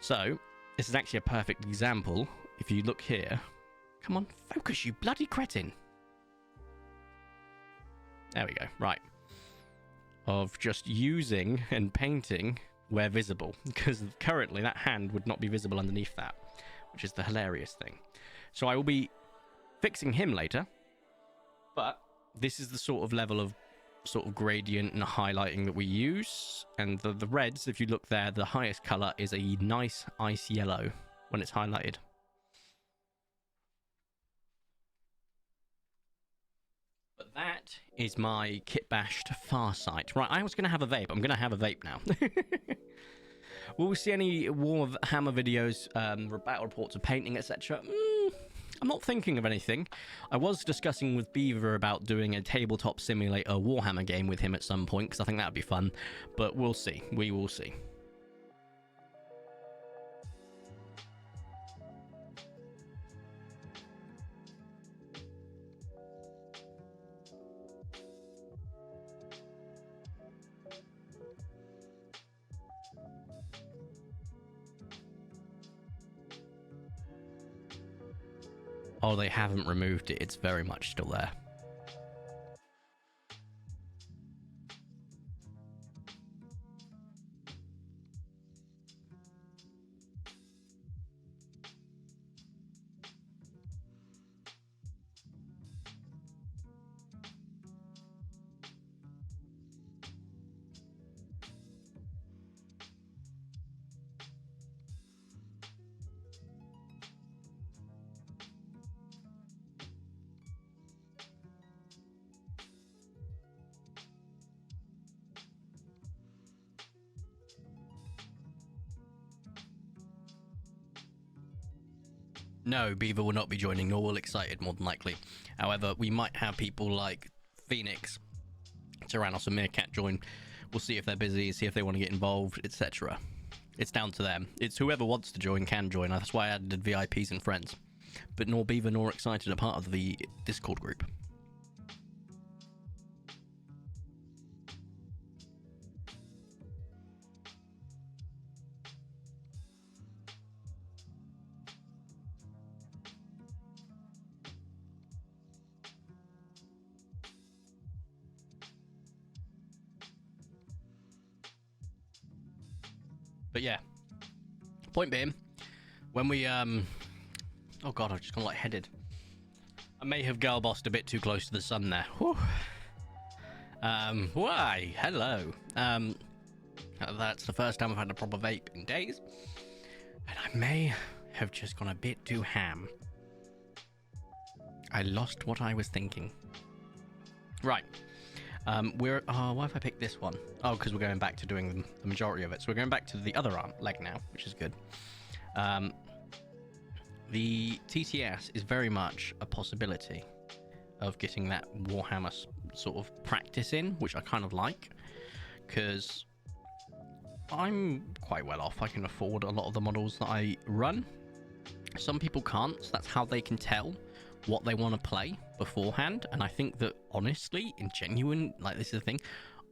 So, this is actually a perfect example. If you look here... Come on, focus, you bloody cretin! There we go, right. Of just using and painting where visible. Because currently that hand would not be visible underneath that. Which is the hilarious thing. So I will be fixing him later. But this is the sort of level of sort of gradient and highlighting that we use. And the reds, if you look there, the highest color is a nice ice yellow when it's highlighted. But that is my kit bashed Farsight. Right, I was going to have a vape. I'm going to have a vape now. Will we see any Warhammer videos, battle reports of painting, etc.? I'm not thinking of anything. I was discussing with Beaver about doing a tabletop simulator Warhammer game with him at some point, because I think that would be fun. But we'll see. We will see. Oh, they haven't removed it. It's very much still there. No, Beaver will not be joining, nor will Excited, more than likely. However, we might have people like Phoenix, Tyrannos, and Meerkat join. We'll see if they're busy, see if they want to get involved, etc. It's down to them. It's whoever wants to join can join. That's why I added VIPs and friends. But nor Beaver nor Excited are part of the Discord group. But yeah, point being, when we, oh god, I've just gone lightheaded. I may have girl bossed a bit too close to the sun there. Whew. Why? Hello. That's the first time I've had a proper vape in days. And I may have just gone a bit too ham. I lost what I was thinking. Right. Why have I picked this one? Oh, because we're going back to doing the majority of it. So we're going back to the other leg now, which is good. The TTS is very much a possibility of getting that Warhammer sort of practice in, which I kind of like, because I'm quite well off. I can afford a lot of the models that I run. Some people can't, so that's how they can tell what they want to play beforehand. And I think that, honestly, in genuine, like, this is the thing,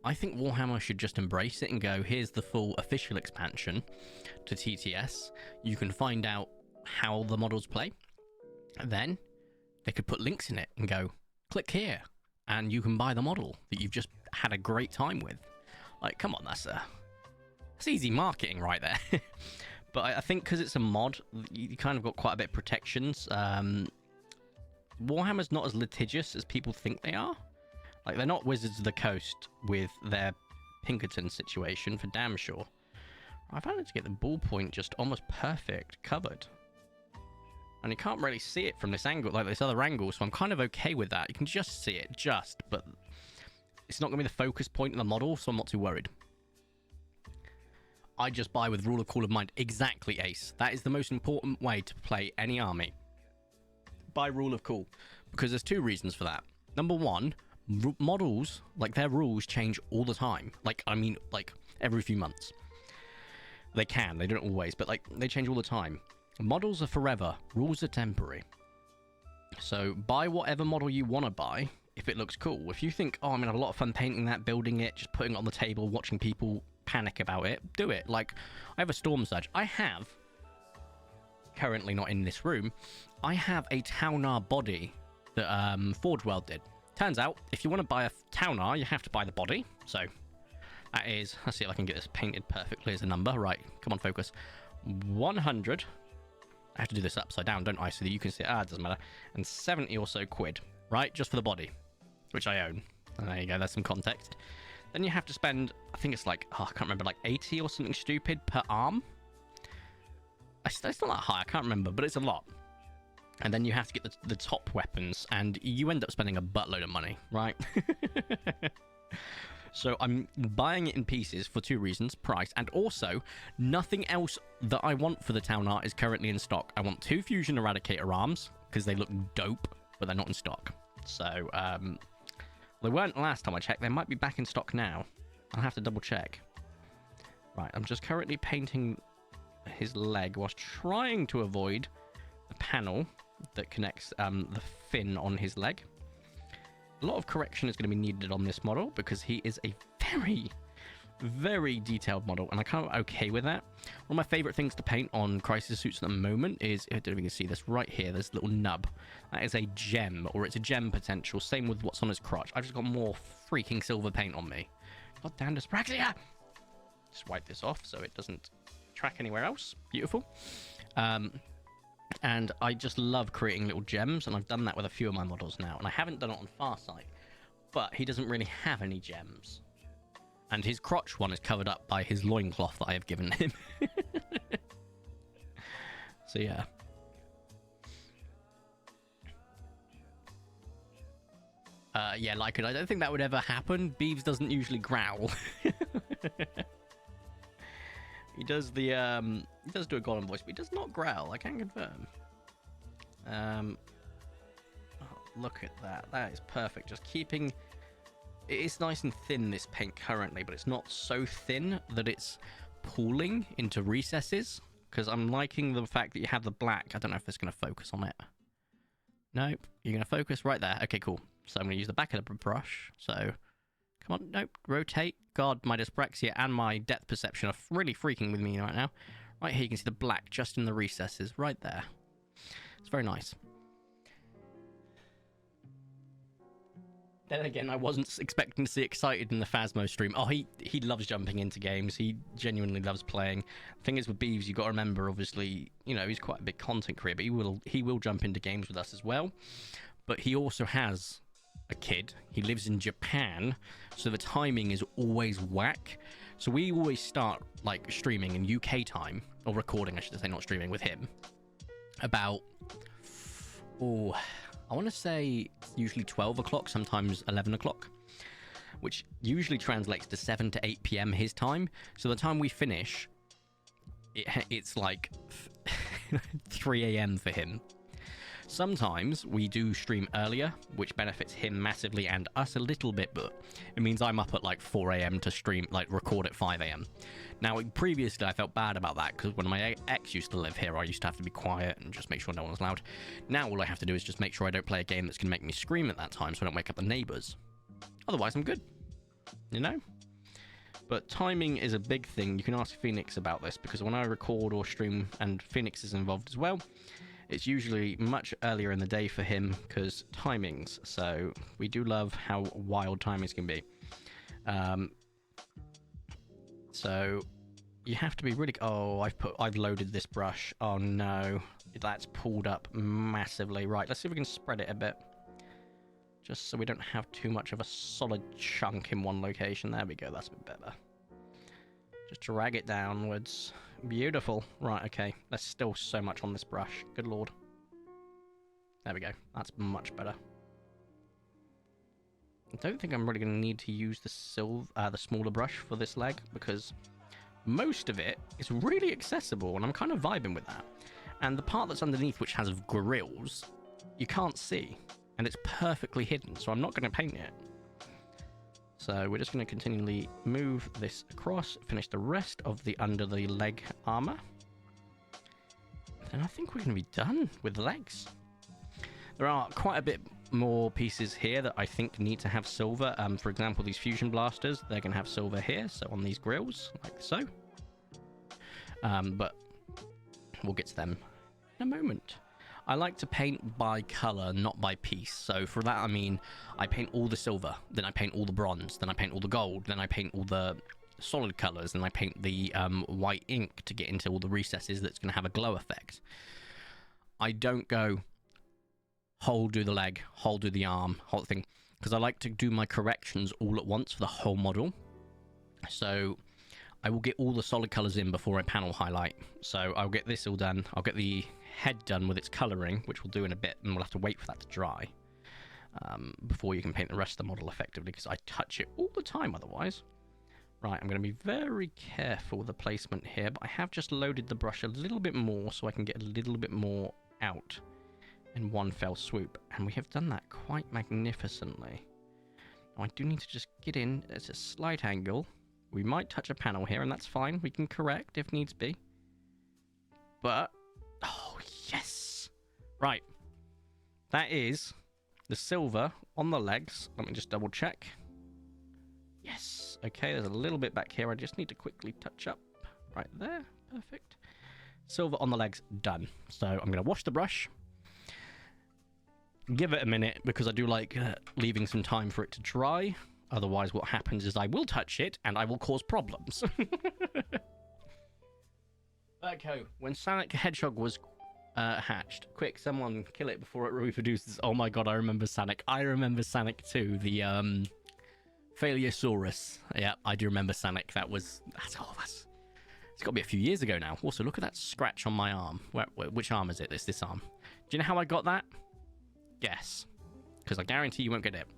I think Warhammer should just embrace it and go, here's the full official expansion to TTS. You can find out how the models play. And then they could put links in it and go, click here, and you can buy the model that you've just had a great time with. Like, come on, that's easy marketing right there. But I think because it's a mod, you kind of got quite a bit of protections. Warhammer's not as litigious as people think they are. Like, they're not Wizards of the Coast with their Pinkerton situation, for damn sure. I've managed to get the ballpoint just almost perfect covered. And you can't really see it from this angle, like this other angle, so I'm kind of okay with that. You can just see it, but it's not going to be the focus point of the model, so I'm not too worried. I just buy with Rule of Cool of Mind. Exactly, Ace. That is the most important way to play any army. By Rule of Cool. Because there's two reasons for that. Number one, models, like, their rules change all the time. Like, I mean, like, every few months. They can, they don't always, but, like, they change all the time. Models are forever, rules are temporary. So buy whatever model you want to buy, if it looks cool. If you think, oh, I'm gonna have a lot of fun painting that, building it, just putting it on the table, watching people panic about it, do it. Like, I have a Storm Surge. I have, currently not in this room, I have a Taunar body that Forge World did. Turns out, if you want to buy a Taunar, you have to buy the body. So, that is, let's see if I can get this painted perfectly as a number. Right, come on, focus. 100. I have to do this upside down, don't I? So that you can see, it doesn't matter. And 70 or so quid, right? Just for the body, which I own. And there you go, that's some context. Then you have to spend, I think it's like, I can't remember, like 80 or something stupid per arm. It's not that high, I can't remember, but it's a lot. And then you have to get the top weapons, and you end up spending a buttload of money, right? So I'm buying it in pieces for two reasons, price, and also nothing else that I want for the town art is currently in stock. I want 2 Fusion Eradicator arms, because they look dope, but they're not in stock. So, they weren't last time I checked. They might be back in stock now. I'll have to double check. Right, I'm just currently painting his leg whilst trying to avoid the panel that connects the fin on his leg. A lot of correction is going to be needed on this model because he is a very, very detailed model, and I'm kind of okay with that. One of my favorite things to paint on Crisis suits at the moment is, I don't know if you can see this right here, this little nub. That is a gem, or it's a gem potential. Same with what's on his crotch. I've just got more freaking silver paint on me. God damn dyspraxia! Just wipe this off so it doesn't track anywhere else. Beautiful. And I just love creating little gems, and I've done that with a few of my models now. And I haven't done it on Farsight, but he doesn't really have any gems. And his crotch one is covered up by his loincloth that I have given him. So, yeah. Yeah, like it. I don't think that would ever happen. Beeves doesn't usually growl. He does the, he does do a golem voice, but he does not growl, I can confirm. Oh, look at that. That is perfect. Just keeping... It is nice and thin, this paint currently, but it's not so thin that it's pooling into recesses, because I'm liking the fact that you have the black. I don't know if it's going to focus on it. Nope. You're going to focus right there. Okay, cool. So I'm going to use the back of the brush. So... Come on, nope, rotate. God, my dyspraxia and my depth perception are really freaking with me right now. Right here, you can see the black just in the recesses, right there. It's very nice. Then again, I wasn't expecting to see excited in the Phasmo stream. Oh, he loves jumping into games. He genuinely loves playing. The thing is with Beeves, you've got to remember, obviously, you know, he's quite a big content creator, but he will jump into games with us as well. But he also has... a kid. He lives in Japan, so the timing is always whack. So we always start like streaming in UK time, or recording I should say, not streaming, with him about I want to say usually 12 o'clock, sometimes 11 o'clock, which usually translates to 7 to 8 p.m. his time. So the time we finish, it's like 3 a.m. for him. Sometimes we do stream earlier, which benefits him massively and us a little bit, but it means I'm up at like 4 a.m. to stream, like record at 5 a.m. Now, previously I felt bad about that because when my ex used to live here, I used to have to be quiet and just make sure no one was loud. Now all I have to do is just make sure I don't play a game that's going to make me scream at that time so I don't wake up the neighbors. Otherwise, I'm good, you know? But timing is a big thing. You can ask Phoenix about this because when I record or stream, and Phoenix is involved as well, it's usually much earlier in the day for him because timings. So we do love how wild timings can be. So you have to be really... Oh, I've loaded this brush. Oh no, that's pulled up massively. Right, let's see if we can spread it a bit, just so we don't have too much of a solid chunk in one location. There we go. That's a bit better. Just drag it downwards. Beautiful. Right, okay. There's still so much on this brush. Good lord. There we go. That's much better. I don't think I'm really going to need to use the smaller brush for this leg because most of it is really accessible and I'm kind of vibing with that. And the part that's underneath, which has grills, you can't see and it's perfectly hidden, so I'm not going to paint it. So we're just going to continually move this across, finish the rest of the under the leg armor. And I think we're going to be done with the legs. There are quite a bit more pieces here that I think need to have silver. For example, these fusion blasters, they're going to have silver here, so on these grills, like so. But we'll get to them in a moment. I like to paint by color, not by piece. So for that, I mean, I paint all the silver, then I paint all the bronze, then I paint all the gold, then I paint all the solid colors, and I paint the white ink to get into all the recesses that's going to have a glow effect. I don't go whole do the leg, whole do the arm, whole thing, because I like to do my corrections all at once for the whole model. So I will get all the solid colors in before I panel highlight. So I'll get this all done. I'll get the head done with its coloring, which we'll do in a bit, and we'll have to wait for that to dry before you can paint the rest of the model effectively, because I touch it all the time otherwise. Right, I'm going to be very careful with the placement here, but I have just loaded the brush a little bit more so I can get a little bit more out in one fell swoop, and we have done that quite magnificently. Now I do need to just get in at a slight angle. We might touch a panel here, and that's fine. We can correct if needs be. But, oh yes! Right, that is the silver on the legs. Let me just double check. Yes, okay, there's a little bit back here I just need to quickly touch up. Right there, perfect. Silver on the legs, done. So I'm going to wash the brush. Give it a minute, because I do like leaving some time for it to dry. Otherwise, what happens is I will touch it, and I will cause problems. Okay, when Sonic Hedgehog was hatched, quick, someone kill it before it reproduces. Oh my god, I remember Sonic. I remember Sonic too, the Phaliosaurus. Yeah, I do remember Sonic. That's it's got to be a few years ago now. Also, look at that scratch on my arm. Which arm is it? It's this arm. Do you know how I got that? Guess. Because I guarantee you won't get it.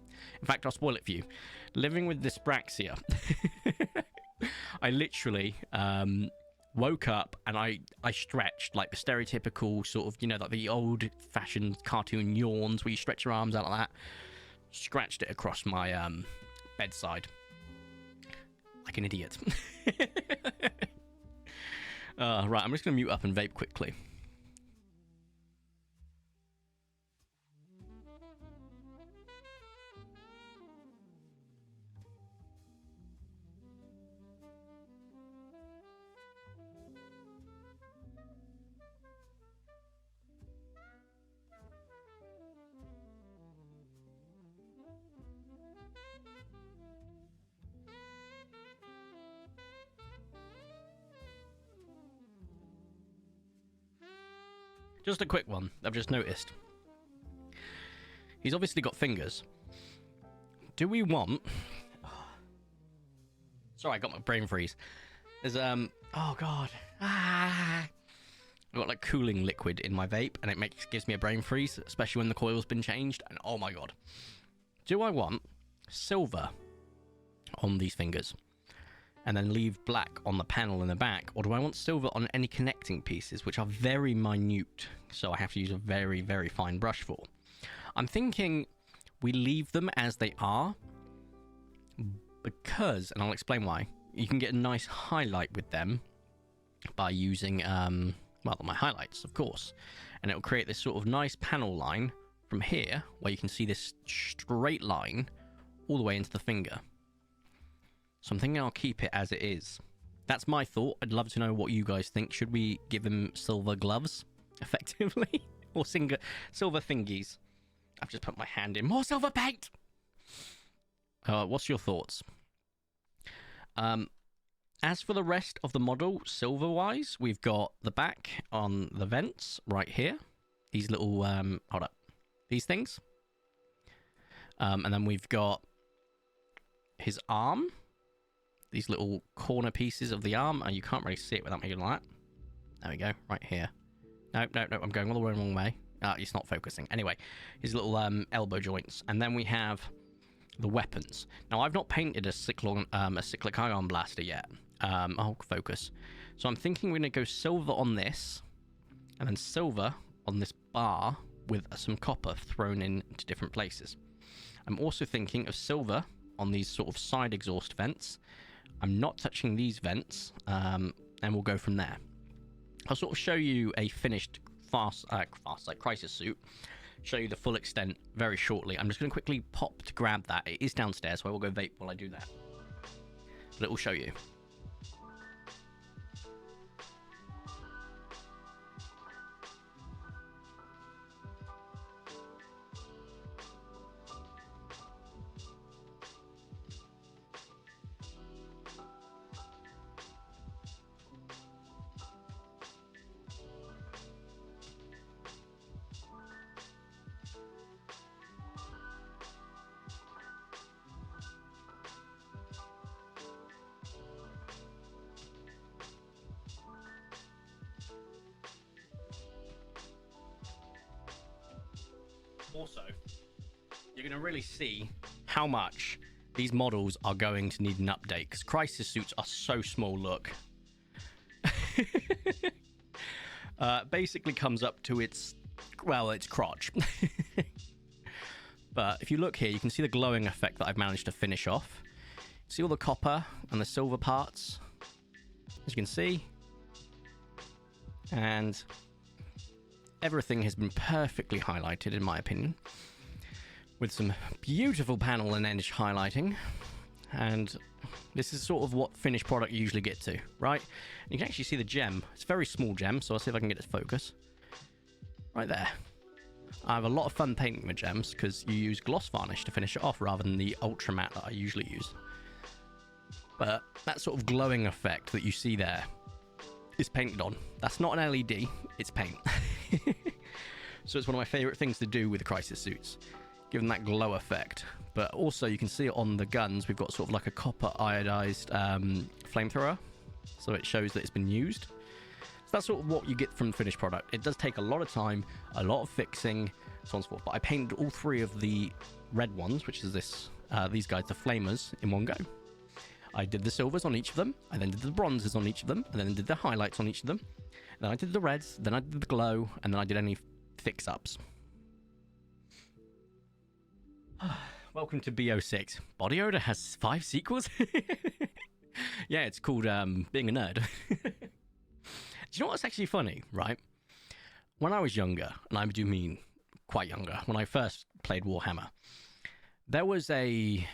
In fact, I'll spoil it for you. Living with dyspraxia, I literally woke up and I stretched like the stereotypical sort of, you know, like the old-fashioned cartoon yawns where you stretch your arms out like that. Scratched it across my bedside like an idiot. Right, I'm just going to mute up and vape quickly. Just a quick one, I've just noticed. He's obviously got fingers. Do we want... Sorry, I got my brain freeze. There's, oh god. I've got like cooling liquid in my vape, and it gives me a brain freeze, especially when the coil's been changed, and oh my god. Do I want silver on these fingers, and then leave black on the panel in the back, or do I want silver on any connecting pieces, which are very minute, so I have to use a very, very fine brush for? I'm thinking we leave them as they are, because, and I'll explain why, you can get a nice highlight with them by using, well, my highlights, of course, and it'll create this sort of nice panel line from here, where you can see this straight line all the way into the finger. So I'm thinking I'll keep it as it is. That's my thought. I'd love to know what you guys think. Should we give him silver gloves, effectively? Or silver thingies? I've just put my hand in. More silver paint! What's your thoughts? As for the rest of the model, silver-wise, we've got the back on the vents right here. These little, hold up. These things. And then we've got his arm. These little corner pieces of the arm. You can't really see it without making like that. There we go, right here. No, I'm going all the wrong way. It's not focusing. Anyway, his little elbow joints. And then we have the weapons. Now, I've not painted a cyclic ion blaster yet. Oh, focus. So I'm thinking we're going to go silver on this, and then silver on this bar with some copper thrown into different places. I'm also thinking of silver on these sort of side exhaust vents. I'm not touching these vents, and we'll go from there. I'll sort of show you a finished Crisis suit, show you the full extent very shortly. I'm just going to quickly pop to grab that. It is downstairs, so I will go vape while I do that. But it will show you. Also, you're going to really see how much these models are going to need an update, because crisis suits are so small. Look. Basically comes up to its crotch. But if you look here, you can see the glowing effect that I've managed to finish off. See all the copper and the silver parts, as you can see. And everything has been perfectly highlighted, in my opinion, with some beautiful panel and edge highlighting. And this is sort of what finished product you usually get to, right? And you can actually see the gem. It's a very small gem, so I'll see if I can get it to focus. Right there. I have a lot of fun painting with gems because you use gloss varnish to finish it off rather than the ultra matte that I usually use. But that sort of glowing effect that you see there is painted on. That's not an LED, it's paint. So it's one of my favorite things to do with the crisis suits, give them that glow effect. But also you can see it on the guns. We've got sort of like a copper iodized flamethrower, so it shows that it's been used. So that's sort of what you get from the finished product. It does take a lot of time, a lot of fixing, so on and so forth. But I painted all three of the red ones, which is these guys, the flamers, in one go. I did the silvers on each of them, I then did the bronzes on each of them, and then did the highlights on each of them. Then I did the reds, then I did the glow, and then I did any fix-ups. Welcome to BO6. Body Odor has 5 sequels? Yeah, it's called being a nerd. Do you know what's actually funny, right? When I was younger, and I do mean quite younger, when I first played Warhammer, there was a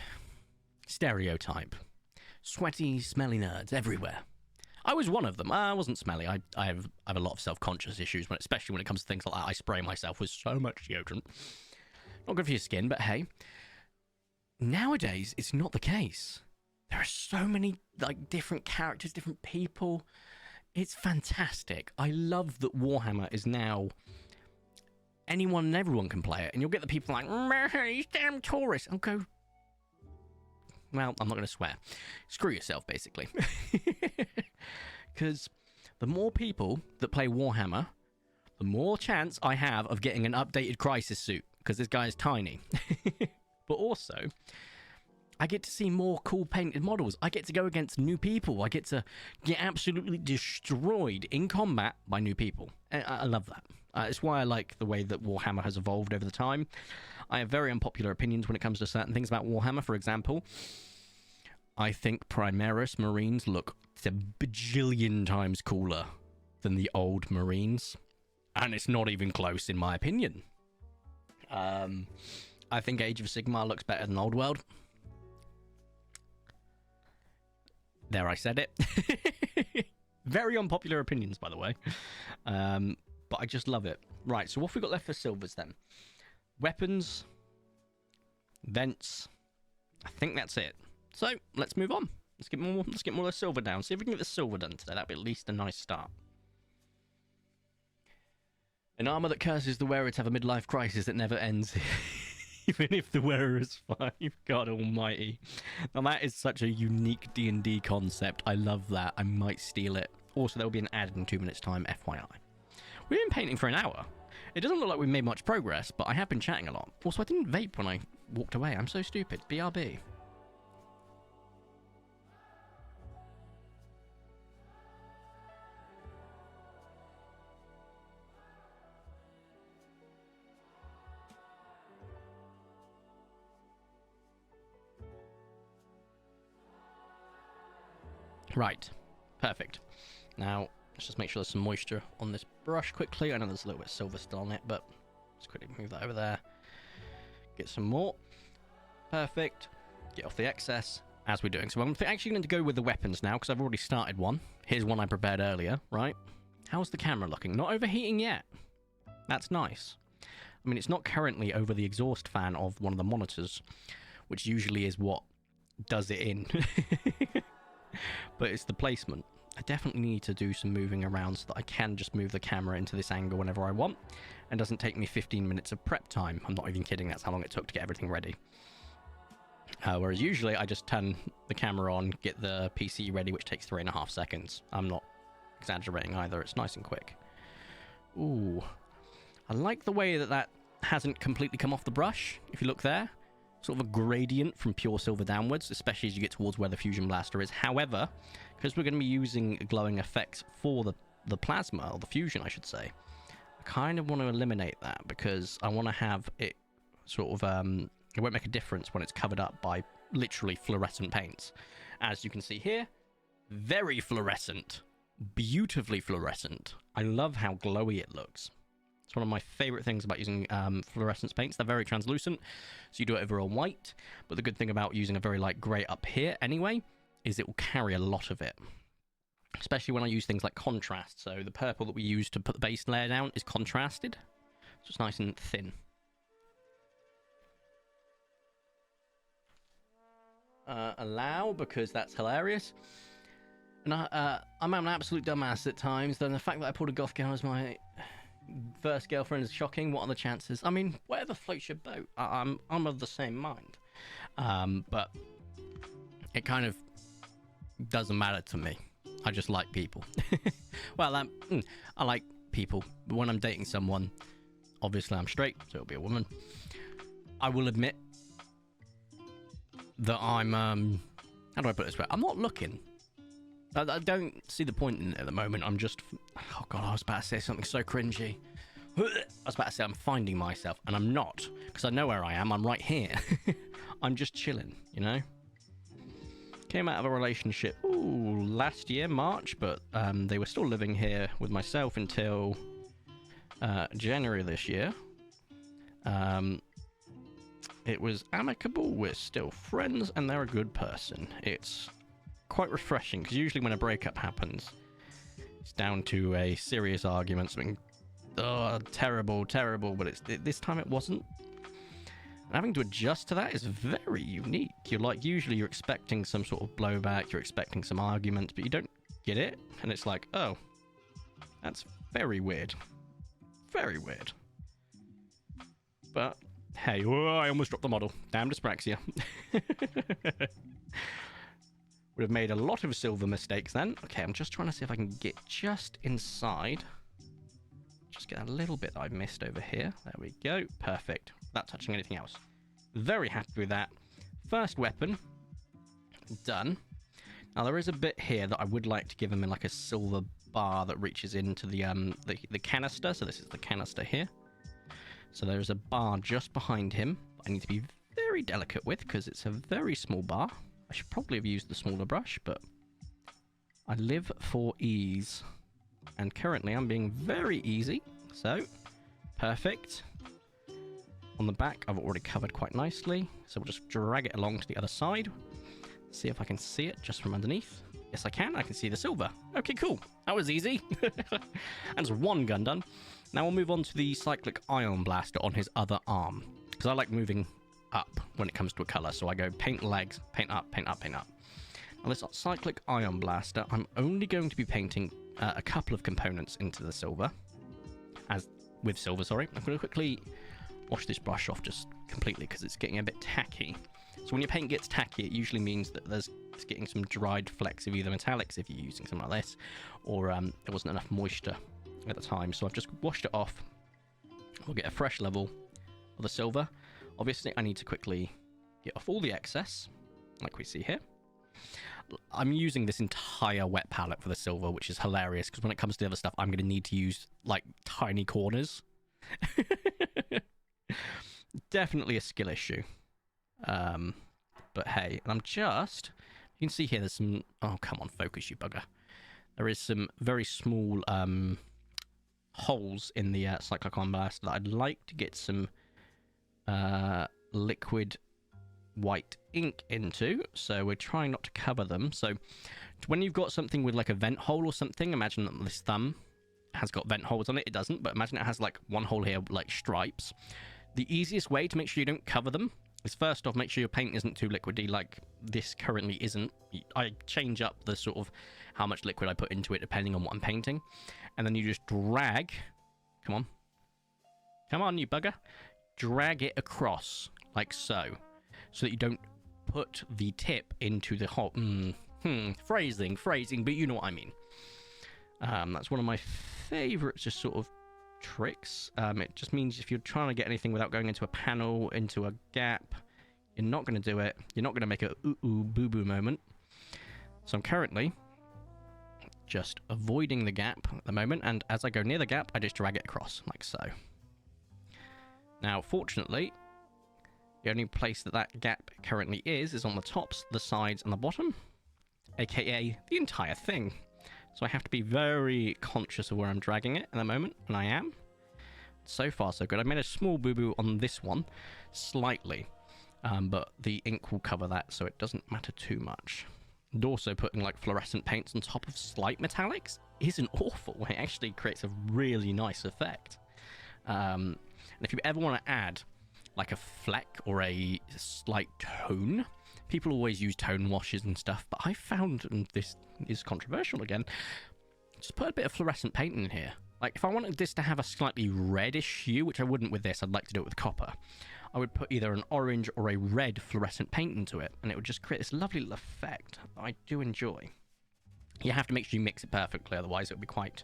stereotype. Sweaty, smelly nerds everywhere. I was one of them. I wasn't smelly. I have a lot of self-conscious issues, especially when it comes to things like that. I spray myself with so much deodorant. Not good for your skin, but hey. Nowadays, it's not the case. There are so many different characters, different people. It's fantastic. I love that Warhammer is now anyone and everyone can play it, and you'll get the people like, these damn tourists. I'll go, well, I'm not going to swear. Screw yourself, basically. Because the more people that play Warhammer, the more chance I have of getting an updated crisis suit, because this guy is tiny. But also, I get to see more cool painted models. I get to go against new people. I get to get absolutely destroyed in combat by new people. I love that. It's why I like the way that Warhammer has evolved over the time. I have very unpopular opinions when it comes to certain things about Warhammer. For example, I think Primaris Marines look a bajillion times cooler than the old Marines. And it's not even close, in my opinion. I think Age of Sigmar looks better than Old World. There, I said it. Very unpopular opinions, by the way. But I just love it. Right, so what have we got left for silvers then? Weapons, vents. I think that's it. So let's move on. Let's get more of the silver down. See if we can get the silver done today. That'd be at least a nice start. An armor that curses the wearer to have a midlife crisis that never ends, even if the wearer is 5. God almighty. Now that is such a unique D&D concept. I love that. I might steal it. Also, there will be an ad in 2 minutes' time, FYI. We've been painting for an hour. It doesn't look like we've made much progress, but I have been chatting a lot. Also, I didn't vape when I walked away. I'm so stupid. BRB. Right. Perfect. Now, let's just make sure there's some moisture on this brush quickly. I know there's a little bit of silver still on it, but Let's quickly move that over there. Get some more. Perfect. Get off the excess as we're doing. So I'm actually going to go with the weapons now because I've already started one. Here's one I prepared earlier, right? How's the camera looking? Not overheating yet. That's nice. I mean, it's not currently over the exhaust fan of one of the monitors, which usually is what does it in. But it's the placement. I definitely need to do some moving around so that I can just move the camera into this angle whenever I want, and doesn't take me 15 minutes of prep time. I'm not even kidding, that's how long it took to get everything ready. Whereas usually I just turn the camera on, get the PC ready, which takes 3.5 seconds. I'm not exaggerating either, it's nice and quick. Ooh, I like the way that that hasn't completely come off the brush, if you look there. Sort of a gradient from pure silver downwards, especially as you get towards where the fusion blaster is. However, because we're going to be using glowing effects for the plasma, or the fusion I should say, I kind of want to eliminate that because I want to have it sort of, it won't make a difference when it's covered up by literally fluorescent paints. As you can see here, very fluorescent, beautifully fluorescent. I love how glowy it looks. It's one of my favorite things about using fluorescence paints. They're very translucent, so you do it over on white. But the good thing about using a very light grey up here anyway is it will carry a lot of it, especially when I use things like contrast. So the purple that we use to put the base layer down is contrasted, so it's nice and thin. Allow, because that's hilarious. And I'm an absolute dumbass at times. Then the fact that I pulled a goth girl as my first girlfriend is shocking. What are the chances? I mean, whatever floats your boat. I'm of the same mind. But it kind of doesn't matter to me. I just like people. Well, I like people. But when I'm dating someone, obviously I'm straight, so it'll be a woman. I will admit that I'm, how do I put it this way? I'm not looking. I don't see the point in it at the moment. I'm just... Oh, God, I was about to say something so cringy. I was about to say I'm finding myself, and I'm not. Because I know where I am. I'm right here. I'm just chilling, you know? Came out of a relationship, last year, March, but they were still living here with myself until January this year. It was amicable. We're still friends, and they're a good person. It's quite refreshing, because usually when a breakup happens, it's down to a serious argument, something terrible, but this time it wasn't. And having to adjust to that is very unique. Usually you're expecting some sort of blowback, you're expecting some argument, but you don't get it, and it's like, oh, that's very weird. Very weird. But hey, I almost dropped the model. Damn dyspraxia. Would have made a lot of silver mistakes then. Okay, I'm just trying to see if I can get just inside. Just get a little bit that I've missed over here. There we go. Perfect. Without touching anything else. Very happy with that. First weapon. Done. Now, there is a bit here that I would like to give him in like a silver bar that reaches into the canister. So this is the canister here. So there's a bar just behind him. I need to be very delicate with because it's a very small bar. I should probably have used the smaller brush, but I live for ease. And currently I'm being very easy. So, perfect. On the back, I've already covered quite nicely. So we'll just drag it along to the other side. See if I can see it just from underneath. Yes, I can. I can see the silver. Okay, cool. That was easy. And there's one gun done. Now we'll move on to the cyclic ion blaster on his other arm. Because I like moving up when it comes to a color, so I go paint legs, paint up, paint up, paint up. Now this cyclic ion blaster, I'm only going to be painting a couple of components into the silver, I'm going to quickly wash this brush off just completely because it's getting a bit tacky. So when your paint gets tacky, it usually means that it's getting some dried flecks of either metallics if you're using something like this, or there wasn't enough moisture at the time. So I've just washed it off. We'll get a fresh level of the silver. Obviously, I need to quickly get off all the excess, like we see here. I'm using this entire wet palette for the silver, which is hilarious, because when it comes to the other stuff, I'm going to need to use, like, tiny corners. Definitely a skill issue. But hey, and you can see here there's some... Oh, come on, focus, you bugger. There is some very small holes in the cyclocon blaster that I'd like to get some liquid white ink into, so we're trying not to cover them. So when you've got something with like a vent hole or something, imagine that this thumb has got vent holes on it. It doesn't, but imagine it has like one hole here, like stripes. The easiest way to make sure you don't cover them is, first off, make sure your paint isn't too liquidy, like this currently isn't. I change up the sort of how much liquid I put into it depending on what I'm painting, and then you just drag, come on you bugger, drag it across like so that you don't put the tip into the hole. Phrasing, but you know what I mean. That's one of my favorite just sort of tricks. It just means if you're trying to get anything without going into a panel, into a gap, you're not going to do it. You're not going to make a ooh boo boo moment. So I'm currently just avoiding the gap at the moment, and as I go near the gap, I just drag it across like so. Now, fortunately, the only place that gap currently is on the tops, the sides, and the bottom, aka the entire thing. So I have to be very conscious of where I'm dragging it at the moment, and I am. So far, so good. I made a small boo-boo on this one, slightly, but the ink will cover that, so it doesn't matter too much. And also putting like fluorescent paints on top of slight metallics isn't awful. It actually creates a really nice effect. And if you ever want to add like a fleck or a slight tone, people always use tone washes and stuff, but I found, and this is controversial again, just put a bit of fluorescent paint in here. Like, if I wanted this to have a slightly reddish hue, which I wouldn't with this, I'd like to do it with copper, I would put either an orange or a red fluorescent paint into it, and it would just create this lovely little effect that I do enjoy. You have to make sure you mix it perfectly, otherwise it would be quite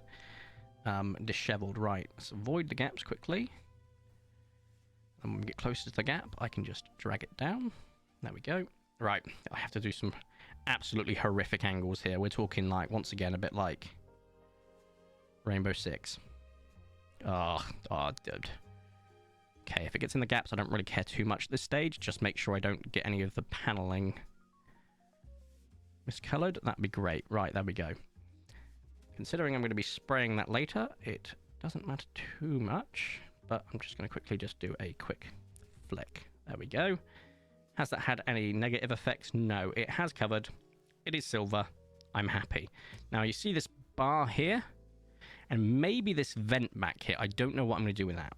disheveled. Right, let's avoid the gaps quickly. And when we get closer to the gap, I can just drag it down. There we go. Right, I have to do some absolutely horrific angles here. We're talking, like, once again, a bit like Rainbow Six. Dude. Okay, if it gets in the gaps, I don't really care too much at this stage. Just make sure I don't get any of the paneling miscolored. That'd be great. Right, there we go. Considering I'm going to be spraying that later, it doesn't matter too much, but I'm just going to quickly just do a quick flick. There we go. Has that had any negative effects? No, it has covered. It is silver. I'm happy. Now, you see this bar here? And maybe this vent back here. I don't know what I'm going to do with that.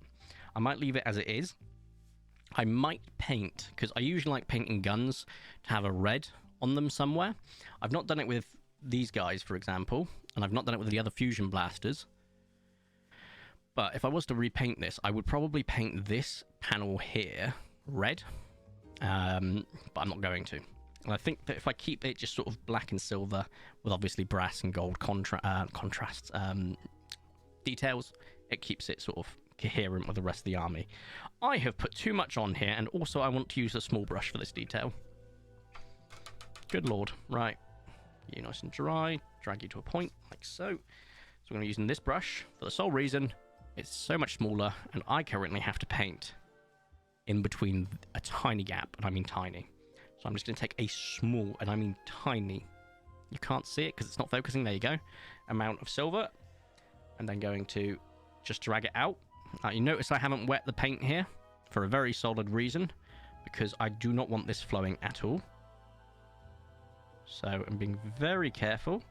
I might leave it as it is. I might paint, because I usually like painting guns to have a red on them somewhere. I've not done it with these guys, for example, and I've not done it with the other fusion blasters. But if I was to repaint this, I would probably paint this panel here red. But I'm not going to. And I think that if I keep it just sort of black and silver with obviously brass and gold contrasts, details, it keeps it sort of coherent with the rest of the army. I have put too much on here, and also I want to use a small brush for this detail. Good lord. Right. Get you nice and dry. Drag you to a point, like so. So we're going to be using this brush for the sole reason it's so much smaller, and I currently have to paint in between a tiny gap, and I mean tiny. So I'm just going to take a small, and I mean tiny, you can't see it because it's not focusing, there you go, amount of silver, and then going to just drag it out. Now you notice I haven't wet the paint here for a very solid reason, because I do not want this flowing at all. So I'm being very careful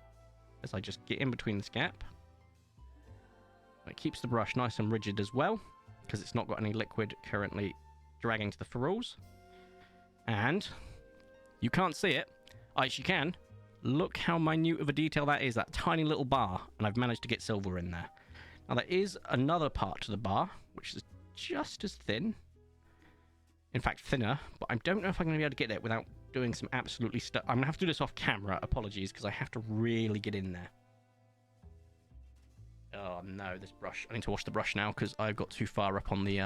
as I just get in between this gap. It keeps the brush nice and rigid as well, because it's not got any liquid currently dragging to the ferrules. And you can't see it. Yes, you can. Look how minute of a detail that is, that tiny little bar, and I've managed to get silver in there. Now there is another part to the bar, which is just as thin. In fact, thinner, but I don't know if I'm going to be able to get it without doing some absolutely stuff. I'm going to have to do this off camera, apologies, because I have to really get in there. Oh no, this brush. I need to wash the brush now, because I've got too far up on the,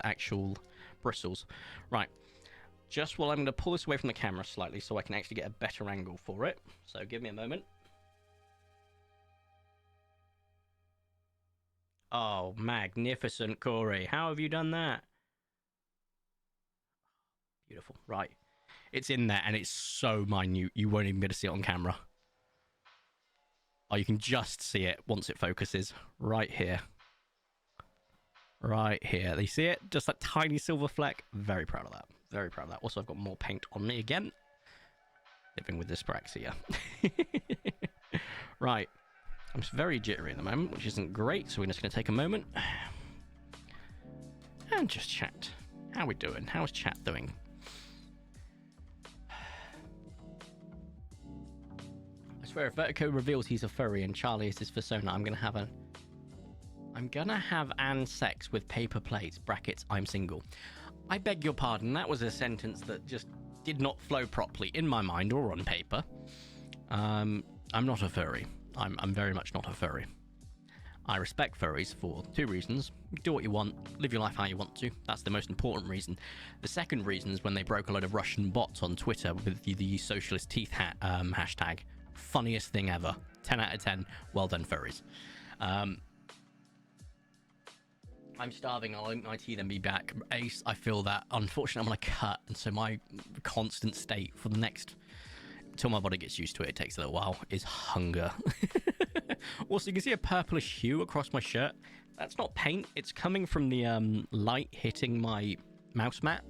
actual bristles. Right. Just while I'm going to pull this away from the camera slightly so I can actually get a better angle for it. So give me a moment. Oh, magnificent, Corey. How have you done that? Beautiful. Right. It's in there, and it's so minute, you won't even be able to see it on camera. Oh, you can just see it once it focuses. Right here. Right here. You see it? Just that tiny silver fleck. Very proud of that. Very proud of that. Also, I've got more paint on me again. Living with dyspraxia. Right. I'm just very jittery at the moment, which isn't great. So we're just going to take a moment. And just chat. How we doing? How's chat doing? I swear, if Vertico reveals he's a furry and Charlie is his persona, I'm gonna have an sex with paper plates, brackets, I'm single. I beg your pardon, that was a sentence that just did not flow properly in my mind or on paper. I'm not a furry. I'm very much not a furry. I respect furries for two reasons. Do what you want, live your life how you want to. That's the most important reason. The second reason is when they broke a load of Russian bots on Twitter with the socialist teeth hat hashtag. Funniest thing ever. 10 out of 10. Well done, furries. I'm starving. I'll eat my tea, then be back. Ace, I feel that. Unfortunately, I'm on a cut, and so my constant state for the next... till my body gets used to it, it takes a little while, is hunger. Also, you can see a purplish hue across my shirt. That's not paint. It's coming from the light hitting my mouse mat,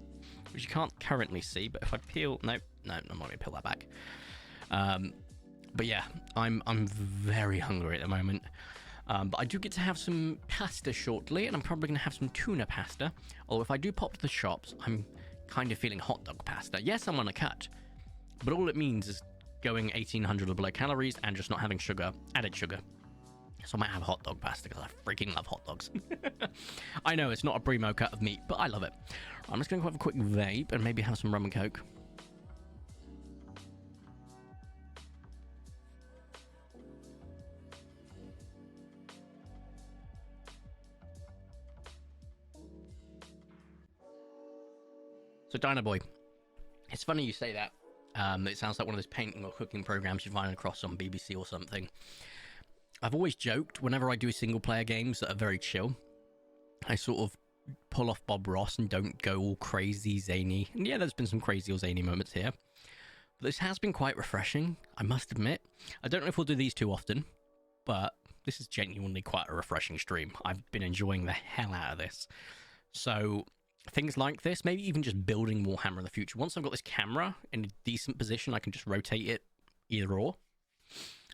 which you can't currently see, but if I peel... No, I'm not going to peel that back. But yeah, I'm very hungry at the moment. But I do get to have some pasta shortly, and I'm probably going to have some tuna pasta. Although if I do pop to the shops, I'm kind of feeling hot dog pasta. Yes, I'm on a cut, but all it means is going 1,800 or below calories and just not having sugar, added sugar. So I might have hot dog pasta because I freaking love hot dogs. I know it's not a primo cut of meat, but I love it. I'm just going to have a quick vape and maybe have some rum and coke. So Dino Boy, it's funny you say that. It sounds like one of those painting or cooking programs you find across on BBC or something. I've always joked whenever I do single player games that are very chill, I sort of pull off Bob Ross and don't go all crazy zany. And yeah, there's been some crazy or zany moments here, but this has been quite refreshing, I must admit. I don't know if we'll do these too often, but this is genuinely quite a refreshing stream. I've been enjoying the hell out of this. So things like this, maybe even just building Warhammer in the future. Once I've got this camera in a decent position, I can just rotate it either or.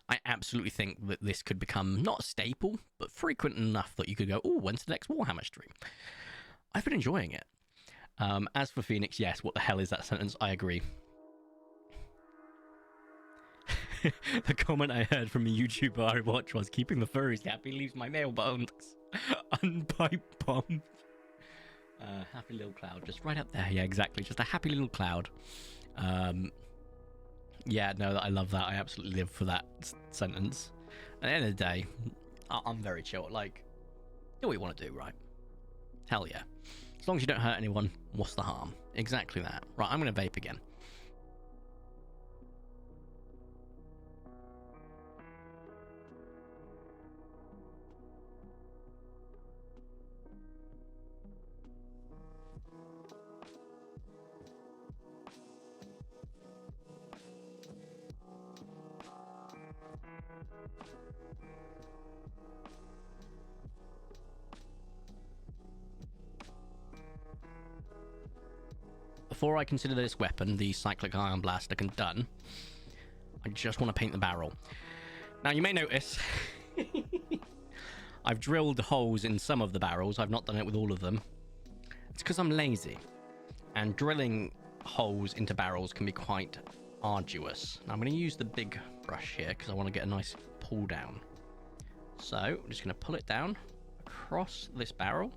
I absolutely think that this could become not a staple, but frequent enough that you could go, oh, when's the next Warhammer stream? I've been enjoying it. As for Phoenix, yes, what the hell is that sentence? I agree. The comment I heard from a YouTuber I watch was, keeping the furries happy leaves my nail bones unpipe bomb. Happy little cloud, just right up there. Yeah, exactly. Just a happy little cloud. Yeah, no, I love that. I absolutely live for that sentence. At the end of the day, I'm very chill. Like, do what you want to do, right? Hell yeah. As long as you don't hurt anyone, what's the harm? Exactly that. Right, I'm going to vape again. Before I consider this weapon, the Cyclic Ion Blast, done, I just want to paint the barrel. Now, you may notice I've drilled holes in some of the barrels. I've not done it with all of them. It's because I'm lazy. And drilling holes into barrels can be quite arduous. Now, I'm going to use the big brush here because I want to get a nice pull down. So, I'm just going to pull it down across this barrel.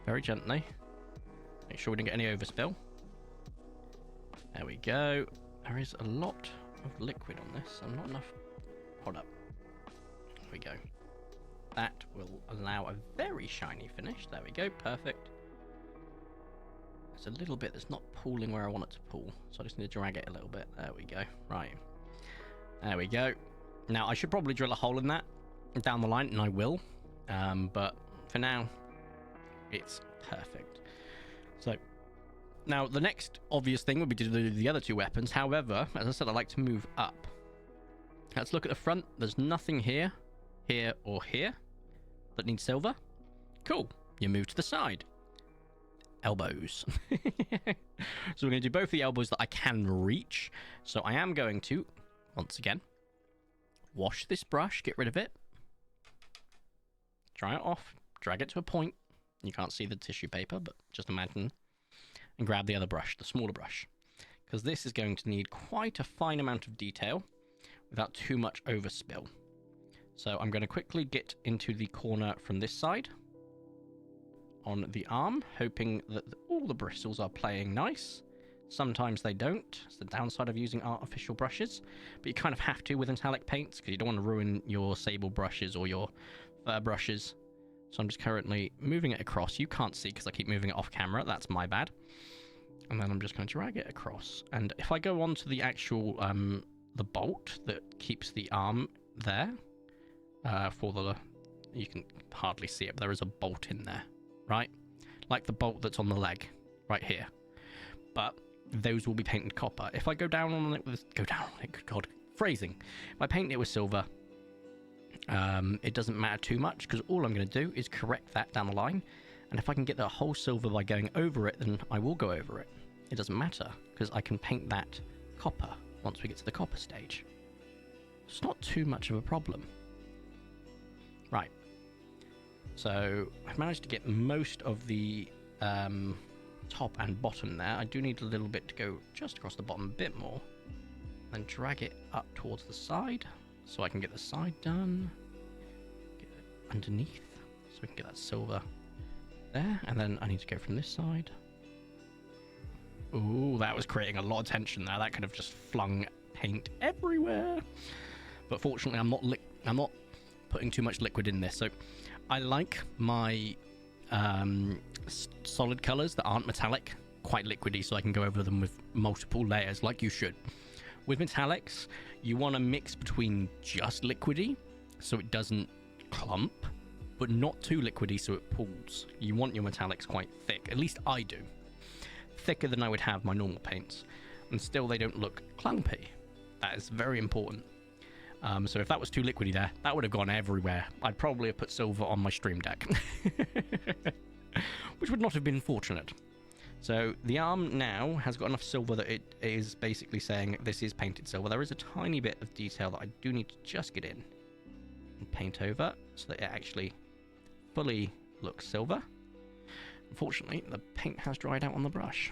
Very gently. Make sure we don't get any overspill. There we go. There is a lot of liquid on this, and not enough. Hold up. There we go. That will allow a very shiny finish. There we go. Perfect. There's a little bit that's not pooling where I want it to pool, so I just need to drag it a little bit. There we go. Right. There we go. Now, I should probably drill a hole in that down the line, and I will. But for now, it's perfect. So, now the next obvious thing would be to do the other two weapons. However, as I said, I like to move up. Let's look at the front. There's nothing here, here, or here that needs silver. Cool. You move to the side. Elbows. So we're going to do both the elbows that I can reach. So I am going to, once again, wash this brush, get rid of it, dry it off, drag it to a point. You can't see the tissue paper, but just imagine, and grab the other brush, the smaller brush, because this is going to need quite a fine amount of detail without too much overspill. So I'm going to quickly get into the corner from this side on the arm, hoping that all the bristles are playing nice. Sometimes they don't. It's the downside of using artificial brushes, but you kind of have to with metallic paints because you don't want to ruin your sable brushes or your fur brushes. So I'm just currently moving it across. You can't see because I keep moving it off camera. That's my bad. And then I'm just going to drag it across. And if I go on to the actual the bolt that keeps the arm there for the, you can hardly see it, but there is a bolt in there, right? Like the bolt that's on the leg right here. But those will be painted copper. If I go down on it with, good God, phrasing. If I paint it with silver, it doesn't matter too much because all I'm going to do is correct that down the line. And if I can get the whole silver by going over it, then I will go over it. It doesn't matter because I can paint that copper once we get to the copper stage. It's not too much of a problem. Right. So I've managed to get most of the top and bottom there. I do need a little bit to go just across the bottom a bit more. Then drag it up towards the side so I can get the side done. Get it underneath so we can get that silver there. And then I need to go from this side. Ooh, that was creating a lot of tension there. That could have just flung paint everywhere. But fortunately, I'm not putting too much liquid in this. So I like my solid colors that aren't metallic quite liquidy, so I can go over them with multiple layers like you should. With metallics, you want to mix between just liquidy so it doesn't clump, but not too liquidy so it pools. You want your metallics quite thick, at least I do. Thicker than I would have my normal paints, and still they don't look clumpy. That is very important. So if that was too liquidy there, that would have gone everywhere. I'd probably have put silver on my stream deck. Which would not have been fortunate. So the arm now has got enough silver that it is basically saying this is painted silver. There is a tiny bit of detail that I do need to just get in and paint over so that it actually fully looks silver. Unfortunately, the paint has dried out on the brush.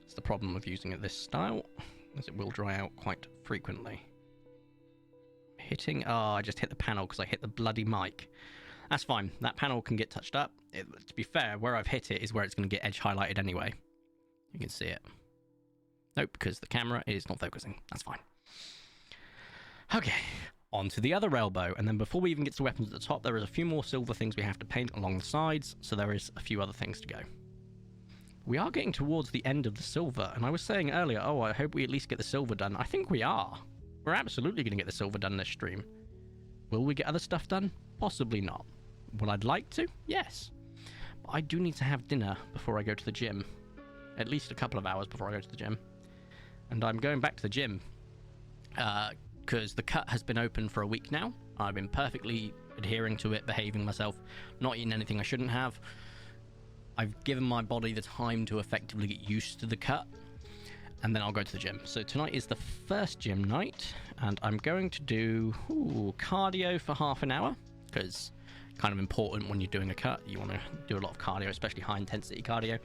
It's the problem of using it this style, as it will dry out quite frequently. Hitting, oh, I just hit the panel because I hit the bloody mic. That's fine, that panel can get touched up. To be fair, where I've hit it is where it's going to get edge highlighted anyway. You can see it. Nope, because the camera is not focusing. That's fine. Okay, on to the other elbow. And then before we even get to weapons at the top, there is a few more silver things we have to paint along the sides. So there is a few other things to go. We are getting towards the end of the silver. And I was saying earlier, oh, I hope we at least get the silver done. I think we are. We're absolutely going to get the silver done this stream. Will we get other stuff done? Possibly not. Would I like to? Yes. But I do need to have dinner before I go to the gym. At least a couple of hours before I go to the gym. And I'm going back to the gym because the cut has been open for a week now. I've been perfectly adhering to it, behaving myself, not eating anything I shouldn't have. I've given my body the time to effectively get used to the cut, and then I'll go to the gym. So tonight is the first gym night, and I'm going to do cardio for half an hour, because kind of important when you're doing a cut. You want to do a lot of cardio, especially high intensity cardio.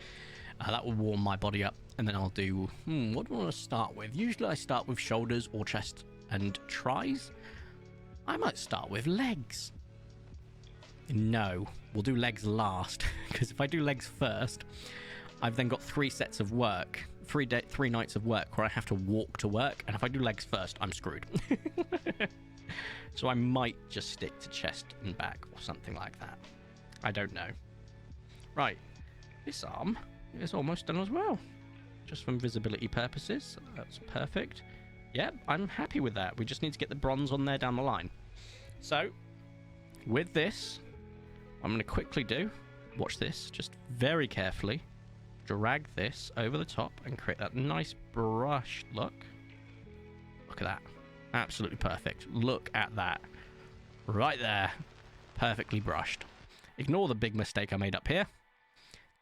That will warm my body up, and then I'll do, what do I want to start with? Usually I start with shoulders or chest and tries. I might start with legs. No, we'll do legs last, because if I do legs first, I've then got 3 sets of work, 3 nights of work where I have to walk to work, and if I do legs first, I'm screwed. So I might just stick to chest and back or something like that. I don't know. Right, this arm is almost done as well, just from visibility purposes. That's perfect. Yeah, I'm happy with that. We just need to get the bronze on there down the line. So with this, I'm going to quickly do, watch this, just very carefully drag this over the top and create that nice brush look. Look at that. Absolutely perfect. Look at that. Right there. Perfectly brushed. Ignore the big mistake I made up here.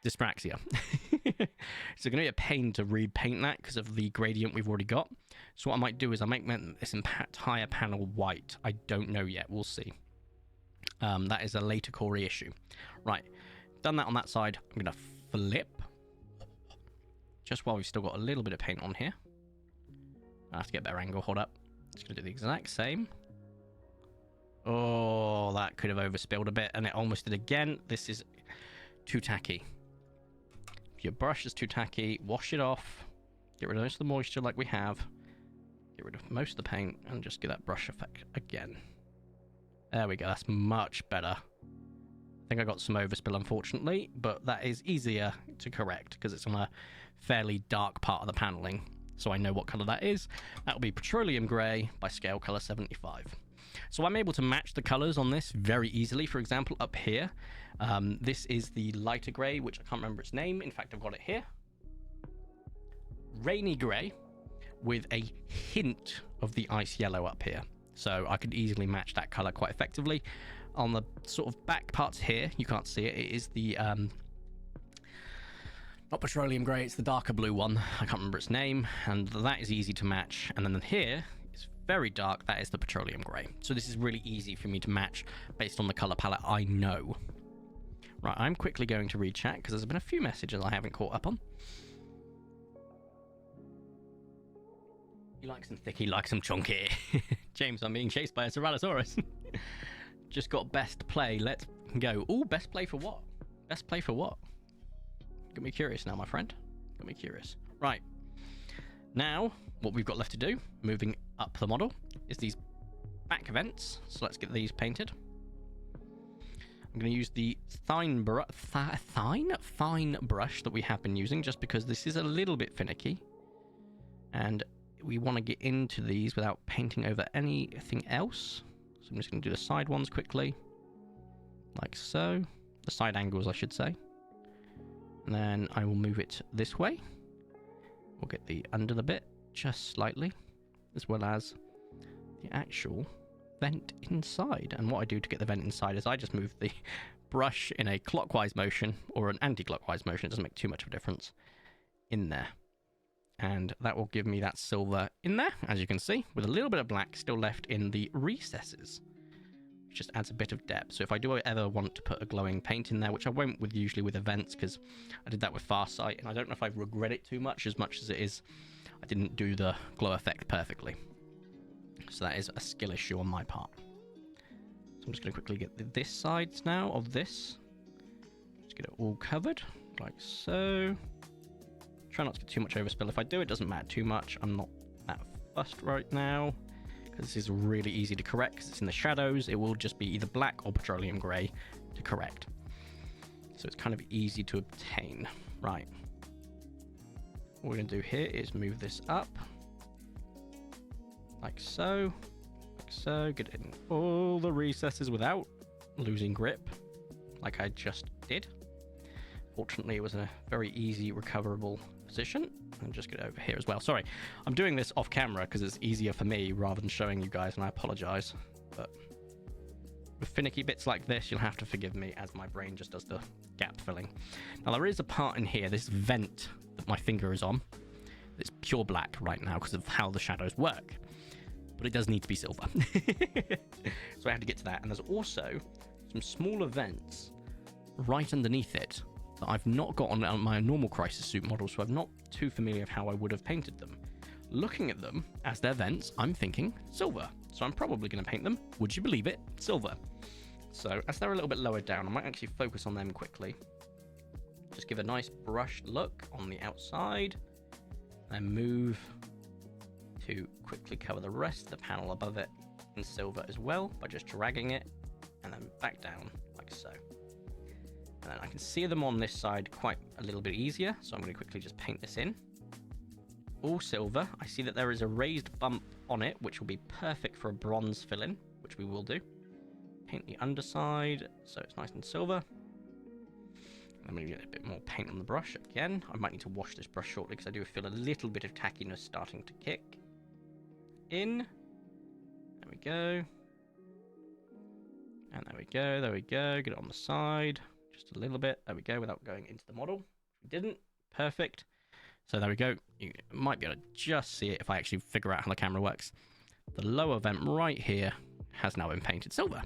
Dyspraxia. It's going to be a pain to repaint that because of the gradient we've already got. So what I might do is I might make this entire panel white. I don't know yet. We'll see. That is a later core issue. Right. Done that on that side. I'm going to flip. Just while we've still got a little bit of paint on here. I have to get a better angle. Hold up. Just going to do the exact same. Oh, that could have overspilled a bit, and it almost did again. This is too tacky. If your brush is too tacky, wash it off. Get rid of most of the moisture like we have. Get rid of most of the paint, and just get that brush effect again. There we go. That's much better. I think I got some overspill, unfortunately, but that is easier to correct because it's on a fairly dark part of the paneling. So I know what color that is. That will be Petroleum Grey by Scale Color 75. So I'm able to match the colors on this very easily. For example, up here, this is the lighter gray, which I can't remember its name. In fact, I've got it here. Rainy gray with a hint of the ice yellow up here. So I could easily match that color quite effectively. On the sort of back parts here, you can't see it. It is the, not petroleum gray, it's the darker blue one. I can't remember its name. And that is easy to match. And then here, it's very dark. That is the petroleum grey. So this is really easy for me to match based on the colour palette I know. Right, I'm quickly going to read chat because there's been a few messages I haven't caught up on. You like some thicky, like some chunky. James, I'm being chased by a Tyrannosaurus. Just got best play. Let's go. Ooh, best play for what? Best play for what? Got me curious now, my friend. Got me curious. Right. Now, what we've got left to do, moving up the model, is these back vents. So let's get these painted. I'm going to use the fine brush that we have been using, just because this is a little bit finicky. And we want to get into these without painting over anything else. So I'm just going to do the side ones quickly. Like so. The side angles, I should say. And then I will move it this way. We'll get the under the bit just slightly, as well as the actual vent inside. And what I do to get the vent inside is I just move the brush in a clockwise motion or an anti-clockwise motion. It doesn't make too much of a difference in there. And that will give me that silver in there, as you can see, with a little bit of black still left in the recesses. Which just adds a bit of depth. So if I do ever want to put a glowing paint in there, which I won't usually with events, because I did that with Farsight, and I don't know if I regret it too much as it is I didn't do the glow effect perfectly. So that is a skill issue on my part. So I'm just going to quickly get this side now of this. Just get it all covered, like so. Try not to get too much overspill. If I do, it doesn't matter too much. I'm not that fussed right now, because this is really easy to correct because it's in the shadows. It will just be either black or petroleum grey to correct. So it's kind of easy to obtain. Right. What we're going to do here is move this up. Like so. Like so. Get in all the recesses without losing grip, like I just did. Fortunately, it was a very easy recoverable position. And just get it over here as well. Sorry, I'm doing this off camera because it's easier for me rather than showing you guys, and I apologize. But with finicky bits like this, you'll have to forgive me as my brain just does the gap filling. Now, there is a part in here, this vent that my finger is on. It's pure black right now because of how the shadows work. But it does need to be silver. So I have to get to that. And there's also some smaller vents right underneath it that I've not got on my normal Crisis Suit model, so I'm not too familiar with how I would have painted them. Looking at them as their vents, I'm thinking silver. So I'm probably going to paint them, would you believe it, silver. So as they're a little bit lower down, I might actually focus on them quickly. Just give a nice brushed look on the outside, and move to quickly cover the rest of the panel above it in silver as well by just dragging it, and then back down like so. And then I can see them on this side quite a little bit easier, so I'm going to quickly just paint this in. All silver. I see that there is a raised bump on it, which will be perfect for a bronze fill-in, which we will do. Paint the underside so it's nice and silver. I'm going to get a bit more paint on the brush again. I might need to wash this brush shortly because I do feel a little bit of tackiness starting to kick in. There we go. And there we go, there we go. Get it on the side, just a little bit. There we go, without going into the model. We didn't. Perfect. So there we go. You might be able to just see it if I actually figure out how the camera works. The lower vent right here has now been painted silver.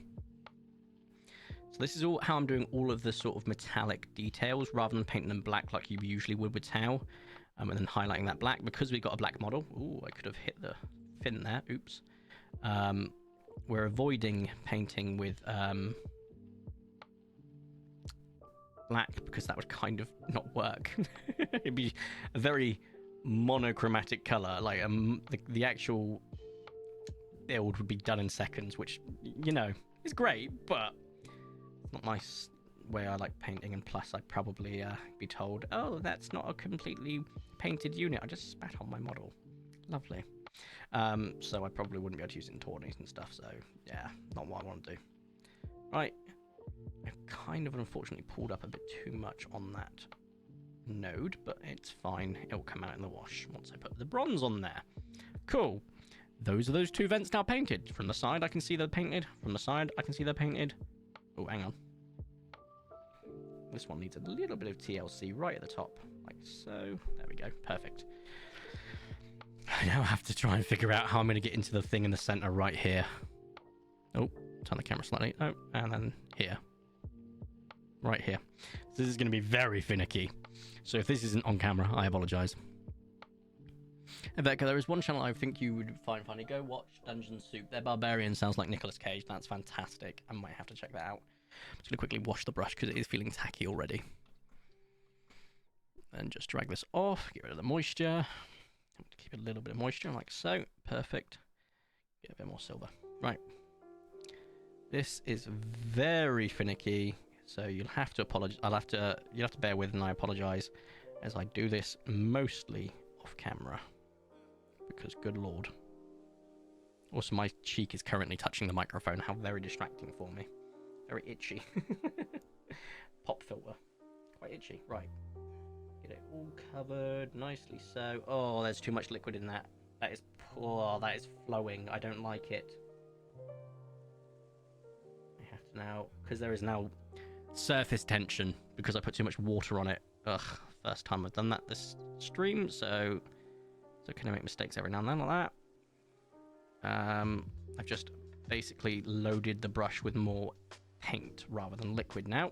So this is all how I'm doing all of the sort of metallic details rather than painting them black like you usually would with tau, and then highlighting that black. Because we got a black model, ooh, I could have hit the fin there, oops. We're avoiding painting with black because that would kind of not work. It'd be a very monochromatic color, like the actual build would be done in seconds, which, you know, is great, but not my way I like painting. And plus I'd probably be told, oh, that's not a completely painted unit, I just spat on my model. Lovely. So I probably wouldn't be able to use it in tourneys and stuff, so yeah, not what I want to do. Right, I've kind of unfortunately pulled up a bit too much on that node, but it's fine, it'll come out in the wash once I put the bronze on there. Cool. Those are those two vents now painted. From the side I can see they're painted, from the side I can see they're painted. Oh, hang on. This one needs a little bit of TLC right at the top, like so. There we go, perfect. I now have to try and figure out how I'm going to get into the thing in the center right here. Oh, turn the camera slightly. Oh, and then here. Right here. So this is going to be very finicky. So if this isn't on camera, I apologize. And Vertico, there is one channel I think you would find funny. Go watch Dungeon Soup. Their barbarian sounds like Nicolas Cage. That's fantastic. I might have to check that out. I'm just going to quickly wash the brush because it is feeling tacky already. And just drag this off. Get rid of the moisture. Keep a little bit of moisture, like so. Perfect. Get a bit more silver. Right. This is very finicky, so you'll have to apologize. You'll have to bear with, and I apologize as I do this mostly off camera because, good lord. Also, my cheek is currently touching the microphone. How very distracting for me. Very itchy. Pop filter. Quite itchy. Right. Get it all covered nicely so. Oh, there's too much liquid in that. That is poor. That is flowing. I don't like it. I have to now, because there is now surface tension because I put too much water on it. Ugh, first time I've done that this stream, so it's okay to make mistakes every now and then like that. I've just basically loaded the brush with more paint rather than liquid now,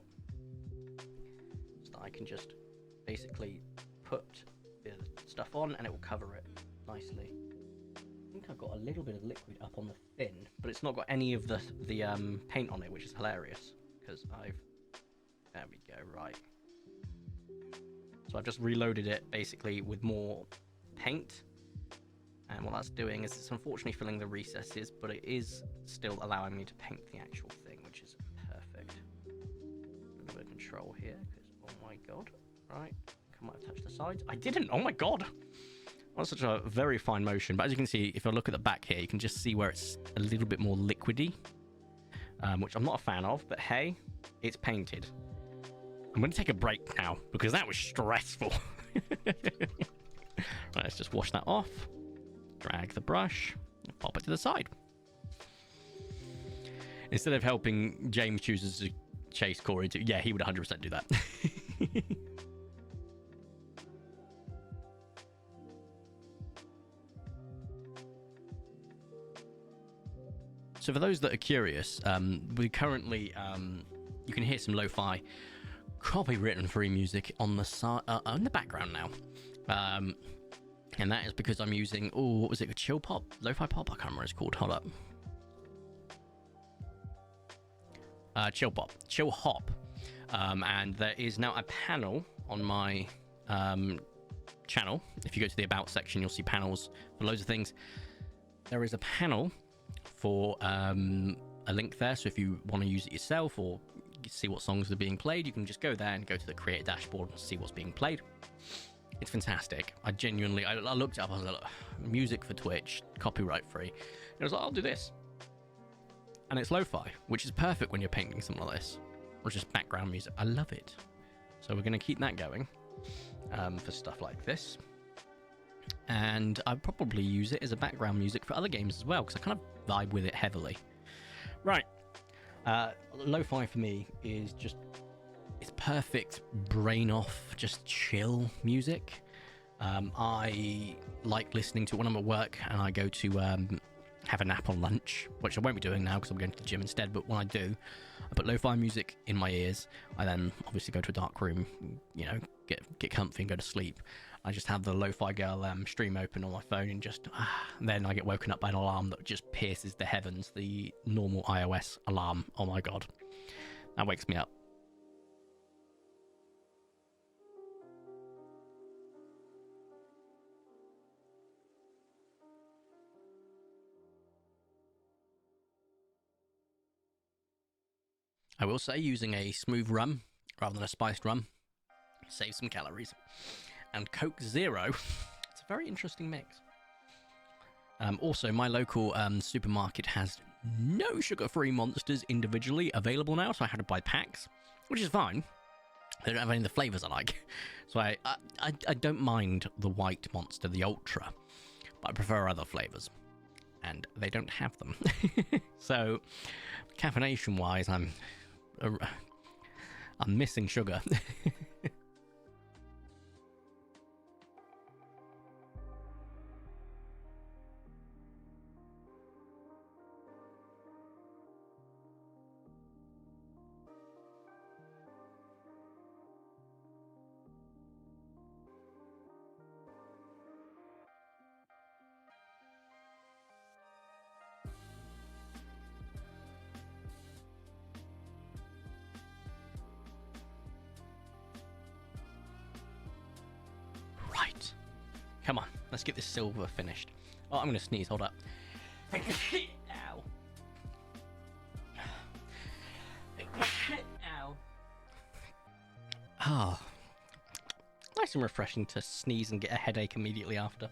so that I can just basically put the stuff on and it will cover it nicely. I think I've got a little bit of liquid up on the fin, but it's not got any of the paint on it, which is hilarious because there we go, right. So I've just reloaded it basically with more paint, and what that's doing is it's unfortunately filling the recesses, but it is still allowing me to paint the actual thing, which is perfect. A little bit of control here because, oh my god. Right, I might have touched the sides. I didn't. Oh my god. That's such a very fine motion. But as you can see, if I look at the back here, you can just see where it's a little bit more liquidy, which I'm not a fan of. But hey, it's painted. I'm going to take a break now because that was stressful. Right, let's just wash that off. Drag the brush and pop it to the side. Instead of helping, James chooses to chase Corey to... Yeah, he would 100% do that. So for those that are curious, we currently, you can hear some lo-fi copywritten free music on the background now. And that is because I'm using, oh, what was it, a chill pop? Lo-fi pop? I can't remember what it's called. Hold up. Chill pop. Chill hop. And there is now a panel on my channel. If you go to the About section, you'll see panels for loads of things. There is a panel for a link there, so if you want to use it yourself or see what songs are being played, you can just go there and go to the create dashboard and see what's being played. It's fantastic. I genuinely, I looked up, I was like, music for Twitch, copyright free. And I was like, I'll do this. And it's lo-fi, which is perfect when you're painting something like this, or just background music. I love it. So we're going to keep that going for stuff like this. And I'd probably use it as a background music for other games as well, because I kind of vibe with it heavily. Right. Lo-fi for me is just, it's perfect brain off, just chill music. I like listening to it when I'm at work and I go to have a nap on lunch, which I won't be doing now because I'm going to the gym instead. But when I do, I put lo-fi music in my ears. I then obviously go to a dark room, you know, get comfy and go to sleep. I just have the Lo-Fi Girl stream open on my phone and just then I get woken up by an alarm that just pierces the heavens. The normal iOS alarm. Oh my god, that wakes me up. I will say using a smooth rum rather than a spiced rum saves some calories. And Coke Zero, it's a very interesting mix. Also, my local supermarket has no sugar-free monsters individually available now, so I had to buy packs, which is fine. They don't have any of the flavours I like. So I don't mind the white monster, the Ultra, but I prefer other flavours. And they don't have them. So, caffeination-wise, I'm missing sugar. Right. Come on, let's get this silver finished. Oh, I'm going to sneeze. Hold up. Ow. Ow. Ah. Nice and refreshing to sneeze and get a headache immediately after.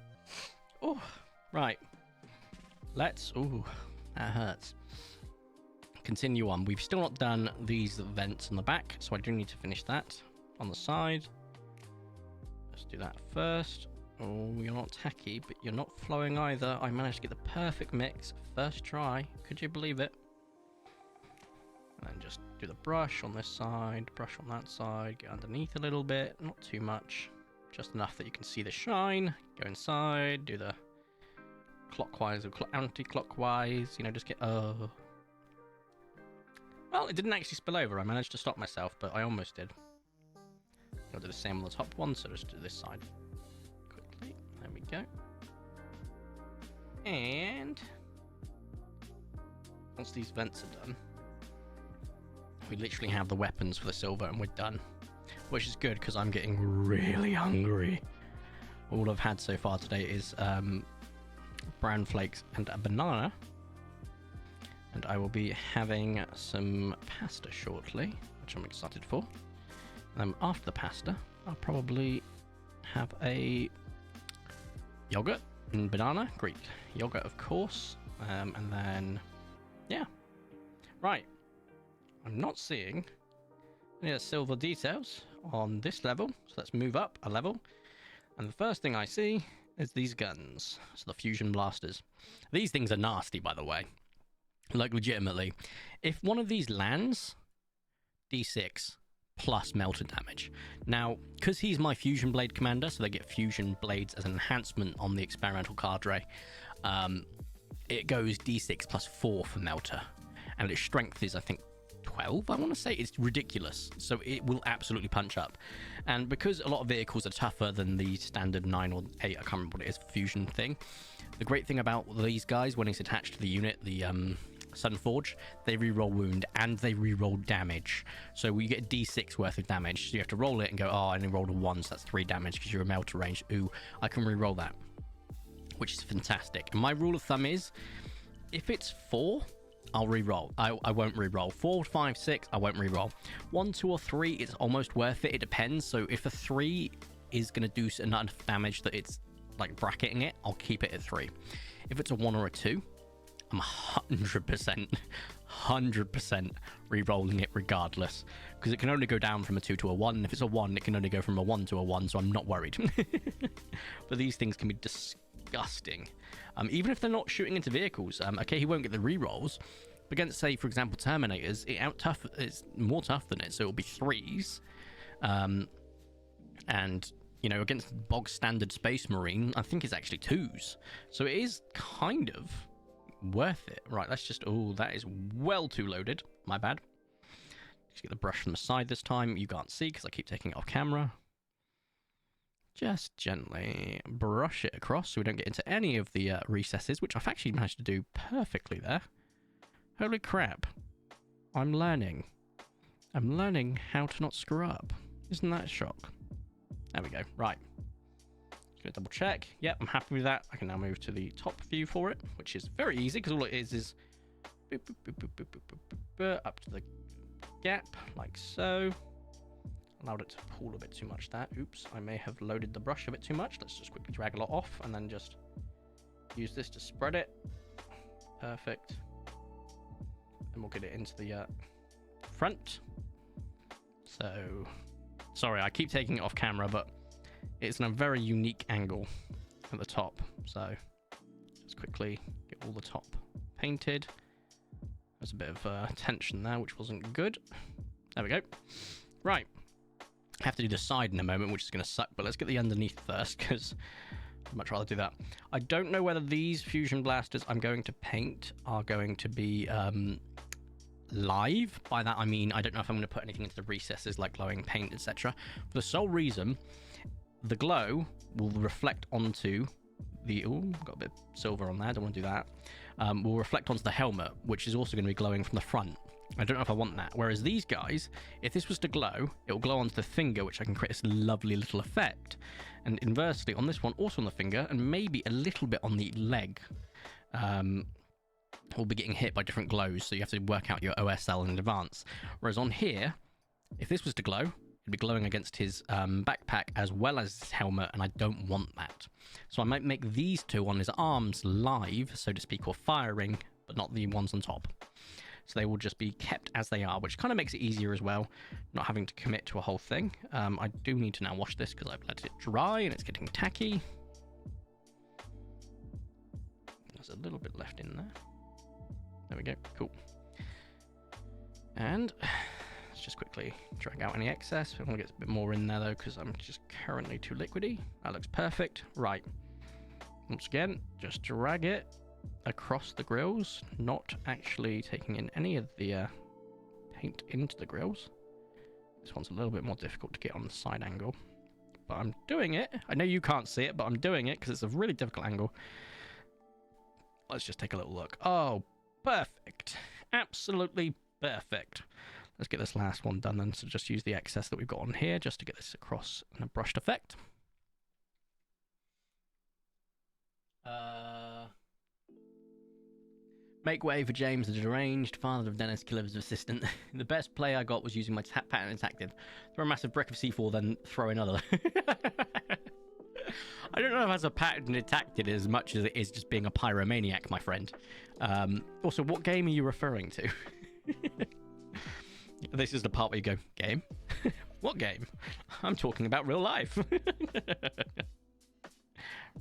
Oh, right. Let's... Ooh, that hurts. Continue on. We've still not done these vents on the back, so I do need to finish that on the side. Let's do that first. Oh, you're not tacky, but you're not flowing either. I managed to get the perfect mix first try. Could you believe it? And then just do the brush on this side, brush on that side, get underneath a little bit, not too much, just enough that you can see the shine. Go inside, do the clockwise or anti-clockwise, you know, just get, oh. Well, it didn't actually spill over. I managed to stop myself, but I almost did. I'll do the same on the top one, so just do this side quickly. There we go. And once these vents are done, we literally have the weapons for the silver and we're done. Which is good because I'm getting really hungry. All I've had so far today is brown flakes and a banana. And I will be having some pasta shortly, which I'm excited for. After the pasta, I'll probably have a yogurt and banana, Greek yogurt, of course. And then, yeah. Right. I'm not seeing any of the silver details on this level, so let's move up a level. And the first thing I see is these guns, so the fusion blasters. These things are nasty, by the way. Like, legitimately. If one of these lands, D6 plus melter damage. Now, because he's my fusion blade commander, so they get fusion blades as an enhancement on the experimental cadre, it goes D6 plus 4 for melter. And its strength is, I think, 12, I want to say. It's ridiculous. So it will absolutely punch up. And because a lot of vehicles are tougher than the standard 9 or 8, I can't remember what it is, fusion thing. The great thing about these guys, when it's attached to the unit, the Sunforge, they reroll wound and they reroll damage. So we get D6 worth of damage. So you have to roll it and go, oh, I only rolled a 1, so that's 3 damage because you're a melter range. Ooh, I can reroll that, which is fantastic. And my rule of thumb is, if it's 4, I'll re-roll. I won't re-roll. 4, 5, 6, I won't re-roll. 1, 2, or 3, it's almost worth it. It depends. So if a 3 is going to do enough damage that it's like bracketing it, I'll keep it at 3. If it's a 1 or a 2, I'm 100% re-rolling it regardless, because it can only go down from a 2 to a 1. If it's a 1, it can only go from a 1 to a 1, so I'm not worried. But these things can be disgusting. Even if they're not shooting into vehicles, okay, he won't get the rerolls. But against, say, for example, Terminators, it's more tough than it, so it'll be 3s. And, you know, against bog standard Space Marine, I think it's actually 2s. So it is kind of worth it. Right, let's just... Oh, that is well too loaded. My bad. Just get the brush from the side this time. You can't see because I keep taking it off camera. Just gently brush it across so we don't get into any of the recesses, which I've actually managed to do perfectly there. Holy crap. I'm learning. I'm learning how to not screw up. Isn't that a shock? There we go. Right. Just going to double check. Yep, I'm happy with that. I can now move to the top view for it, which is very easy because all it is boop, boop, boop, boop, boop, boop, boop, boop, up to the gap, like so. Allowed it to pull a bit too much there. Oops, I may have loaded the brush a bit too much. Let's just quickly drag a lot off and then just use this to spread it. Perfect. And we'll get it into the front. So, sorry, I keep taking it off camera, but it's in a very unique angle at the top. So, just quickly get all the top painted. There's a bit of tension there, which wasn't good. There we go. Right. I have to do the side in a moment, which is going to suck, but let's get the underneath first, because I'd much rather do that. I don't know whether these fusion blasters I'm going to paint are going to be live. By that I mean I don't know if I'm going to put anything into the recesses like glowing paint, etc. For the sole reason, the glow will reflect onto the... Oh, got a bit of silver on there, don't want to do that. Will reflect onto the helmet, which is also going to be glowing from the front. I don't know if I want that. Whereas these guys, if this was to glow, it will glow onto the finger, which I can create this lovely little effect. And inversely, on this one, also on the finger, and maybe a little bit on the leg, will be getting hit by different glows, so you have to work out your OSL in advance. Whereas on here, if this was to glow, it'd be glowing against his backpack as well as his helmet, and I don't want that. So I might make these two on his arms live, so to speak, or firing, but not the ones on top. So they will just be kept as they are, which kind of makes it easier as well, not having to commit to a whole thing. I do need to now wash this because I've let it dry and it's getting tacky. There's a little bit left in there. There we go, cool. And let's just quickly drag out any excess. I want to get a bit more in there though, because I'm just currently too liquidy. That looks perfect. Right. Once again, just drag it across the grills, not actually taking in any of the paint into the grills. This one's a little bit more difficult to get on the side angle, but I'm doing it. I know you can't see it, but I'm doing it because it's a really difficult angle. Let's just take a little look. Oh, perfect. Absolutely perfect. Let's get this last one done then. So just use the excess that we've got on here just to get this across in a brushed effect. Make way for James, the deranged father of Dennis, Killer's assistant. The best play I got was using my pattern attack did. Throw a massive brick of C4, then throw another. I don't know if that's a pattern attack did as much as it is just being a pyromaniac, my friend. Also, what game are you referring to? This is the part where you go, game? What game? I'm talking about real life. Right,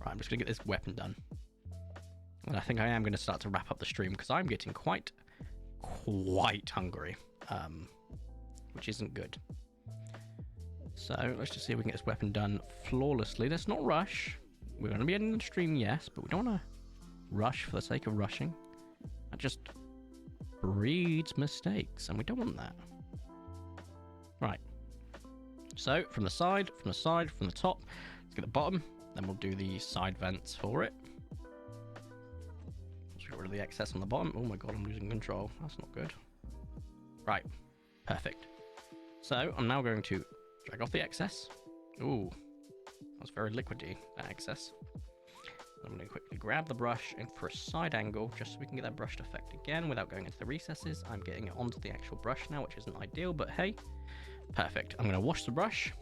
I'm just going to get this weapon done. And I think I am going to start to wrap up the stream because I'm getting quite hungry, which isn't good. So let's just see if we can get this weapon done flawlessly. Let's not rush. We're going to be ending the stream, yes, but we don't want to rush for the sake of rushing. That just breeds mistakes, and we don't want that. Right. So from the side, from the side, from the top, let's get the bottom. Then we'll do the side vents for it. Let's get rid of the excess on the bottom. Oh my god, I'm losing control. That's not good. Right. Perfect. So I'm now going to drag off the excess. Ooh. That was very liquidy, that excess. I'm going to quickly grab the brush and for a side angle, just so we can get that brushed effect again without going into the recesses. I'm getting it onto the actual brush now, which isn't ideal, but hey. Perfect. I'm going to wash the brush.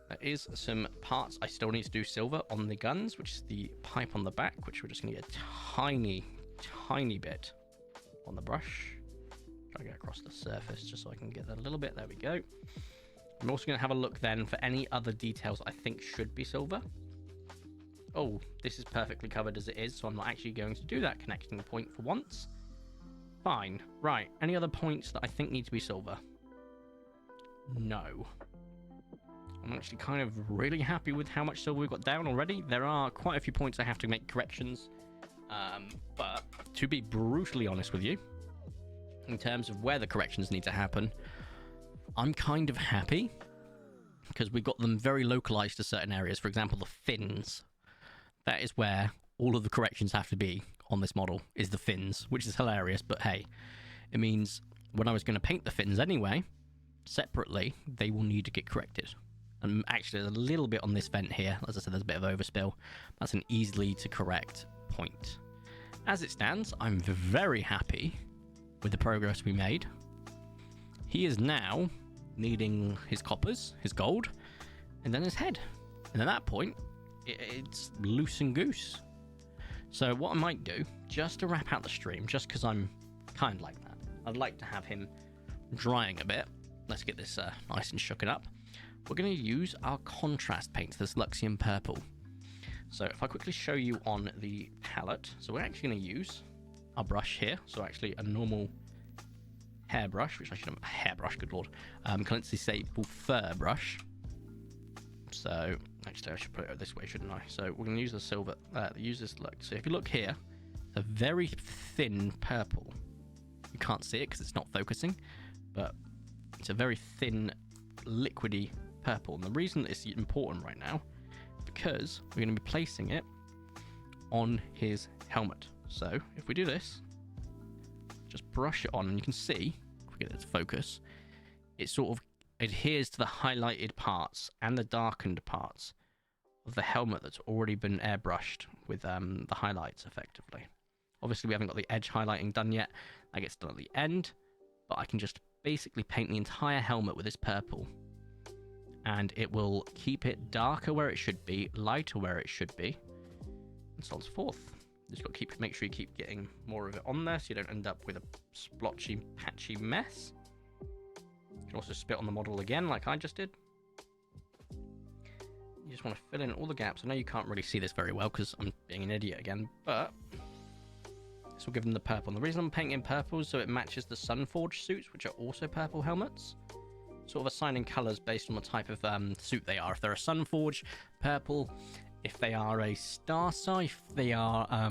There is some parts I still need to do silver on the guns, which is the pipe on the back, which we're just going to get a tiny bit on the brush. Try to get across the surface just so I can get that a little bit. There we go. I'm also going to have a look then for any other details I think should be silver. Oh, this is perfectly covered as it is, so I'm not actually going to do that connecting point for once. Fine. Right, any other points that I think need to be silver? No. I'm actually kind of really happy with how much silver we've got down already. There are quite a few points I have to make corrections. But to be brutally honest with you, in terms of where the corrections need to happen, I'm kind of happy because we got them very localized to certain areas. For example, the fins. That is where all of the corrections have to be on this model, is the fins, which is hilarious. But hey, it means when I was going to paint the fins anyway, separately, they will need to get corrected. And actually, there's a little bit on this vent here. As I said, there's a bit of overspill. That's an easily to correct point. As it stands, I'm very happy with the progress we made. He is now needing his coppers, his gold, and then his head. And at that point, it's loose and goose. So what I might do, just to wrap out the stream, just because I'm kind of like that, I'd like to have him drying a bit. Let's get this nice and shooken up. We're going to use our contrast paint, this Luxian purple. So if I quickly show you on the palette, so we're actually going to use our brush here. So actually a normal hairbrush, which I should have, hairbrush, good lord. Can I say fur brush? So actually I should put it this way, shouldn't I? So we're going to use the silver, use this look. So if you look here, it's a very thin purple. You can't see it because it's not focusing, but it's a very thin, liquidy purple. And the reason it's important right now, because we're going to be placing it on his helmet. So if we do this, just brush it on, and you can see, if we get it to focus, it sort of adheres to the highlighted parts and the darkened parts of the helmet that's already been airbrushed with the highlights effectively. Obviously we haven't got the edge highlighting done yet. That gets done at the end, but I can just basically paint the entire helmet with this purple, and it will keep it darker where it should be, lighter where it should be, and so on and so forth. Just got to make sure you keep getting more of it on there so you don't end up with a splotchy, patchy mess. You can also spit on the model again like I just did. You just want to fill in all the gaps. I know you can't really see this very well because I'm being an idiot again, but this will give them the purple. And the reason I'm painting purple is so it matches the Sunforged suits, which are also purple helmets. Sort of assigning colours based on the type of suit they are. If they're a Sunforged, purple. If they are a Star Scythe, they are, I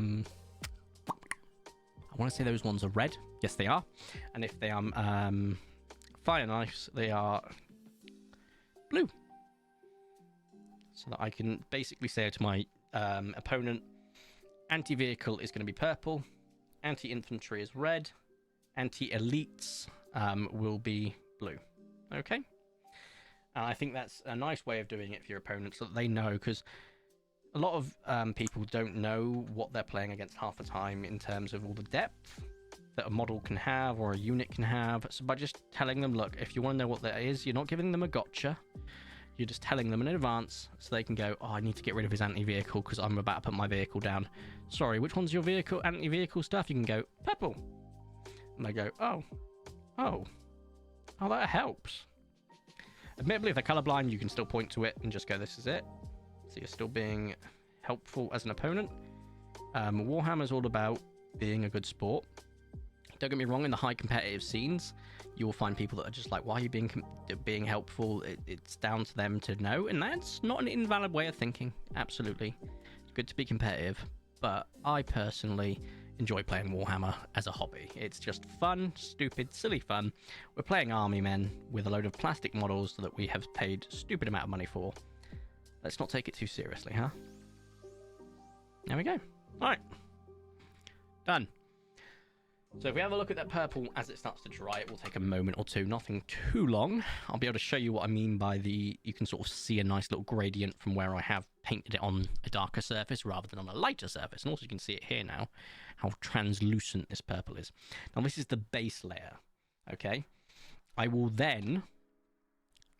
want to say those ones are red. Yes, they are. And if they are Fire Knives, they are blue. So that I can basically say to my opponent, anti-vehicle is going to be purple, anti-infantry is red, anti-elites will be blue. Okay? And I think that's a nice way of doing it for your opponent so that they know, because a lot of people don't know what they're playing against half the time in terms of all the depth that a model can have or a unit can have. So by just telling them, look, if you want to know what that is, you're not giving them a gotcha. You're just telling them in advance so they can go, oh, I need to get rid of his anti-vehicle because I'm about to put my vehicle down. Sorry, which one's your vehicle, anti-vehicle stuff? You can go, purple. And they go, oh, that helps. Admittedly, if they're colorblind, you can still point to it and just go, this is it. So you're still being helpful as an opponent. Warhammer's all about being a good sport. Don't get me wrong, in the high competitive scenes, you will find people that are just like, why are you being helpful? It's down to them to know, and that's not an invalid way of thinking. Absolutely. It's good to be competitive, but I personally enjoy playing Warhammer as a hobby. It's just fun, stupid, silly fun. We're playing army men with a load of plastic models that we have paid a stupid amount of money for. Let's not take it too seriously, huh? There we go. All right. Done. So if we have a look at that purple as it starts to dry, it will take a moment or two, nothing too long. I'll be able to show you what I mean by you can sort of see a nice little gradient from where I have painted it on a darker surface rather than on a lighter surface. And also you can see it here now, how translucent this purple is. Now this is the base layer, okay? I will then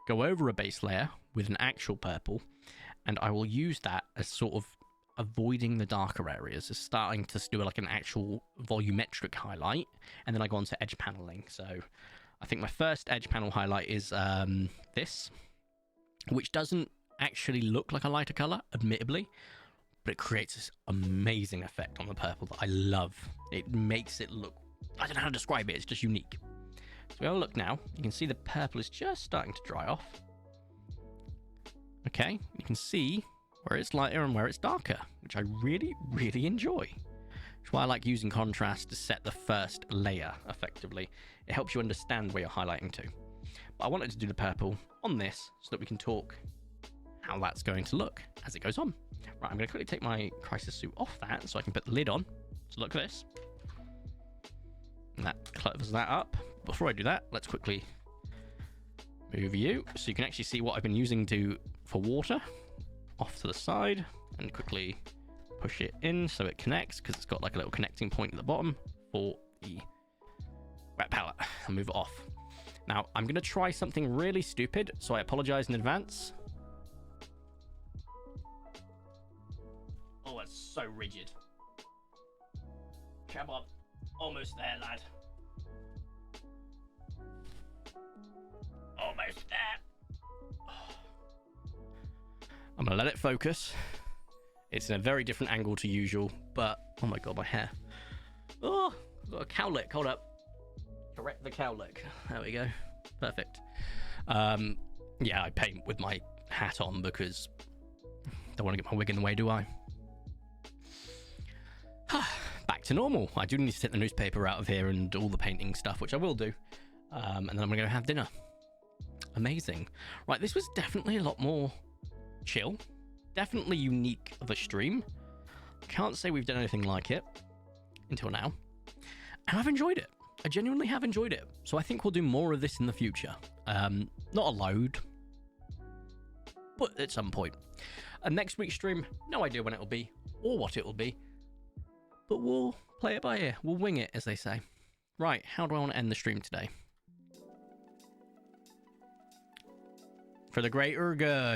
go over a base layer with an actual purple, and I will use that as sort of avoiding the darker areas, is starting to do like an actual volumetric highlight, and then I go on to edge paneling. So I think my first edge panel highlight is this, which doesn't actually look like a lighter color, admittedly, but it creates this amazing effect on the purple that I love. It makes it look, I don't know how to describe it, it's just unique. So we have a look now. You can see the purple is just starting to dry off. Okay, you can see where it's lighter and where it's darker, which I really, really enjoy. Which is why I like using contrast to set the first layer effectively. It helps you understand where you're highlighting to. But I wanted to do the purple on this so that we can talk how that's going to look as it goes on. Right, I'm going to quickly take my crisis suit off that so I can put the lid on. So look at this. And that closes that up. Before I do that, let's quickly move you so you can actually see what I've been using for water off to the side, and quickly push it in so it connects, because it's got like a little connecting point at the bottom for the wet palette, and move it off. Now I'm going to try something really stupid, so I apologize in advance. Oh, it's so rigid. Come on, almost there, lad. Almost there. I'm gonna let it focus. It's in a very different angle to usual, but oh my god, my hair. Oh, I've got a cowlick. Hold up. Correct the cowlick. There we go. Perfect. Yeah, I paint with my hat on because I don't want to get my wig in the way, do I? Back to normal. I do need to take the newspaper out of here and all the painting stuff, which I will do. And then I'm gonna go have dinner. Amazing. Right, this was definitely a lot more chill. Definitely unique of a stream. Can't say we've done anything like it until now. And I've enjoyed it. I genuinely have enjoyed it. So I think we'll do more of this in the future. Not a load, but at some point. And next week's stream, no idea when it will be or what it will be, but we'll play it by ear. We'll wing it, as they say. Right, how do I want to end the stream today? For the greater good.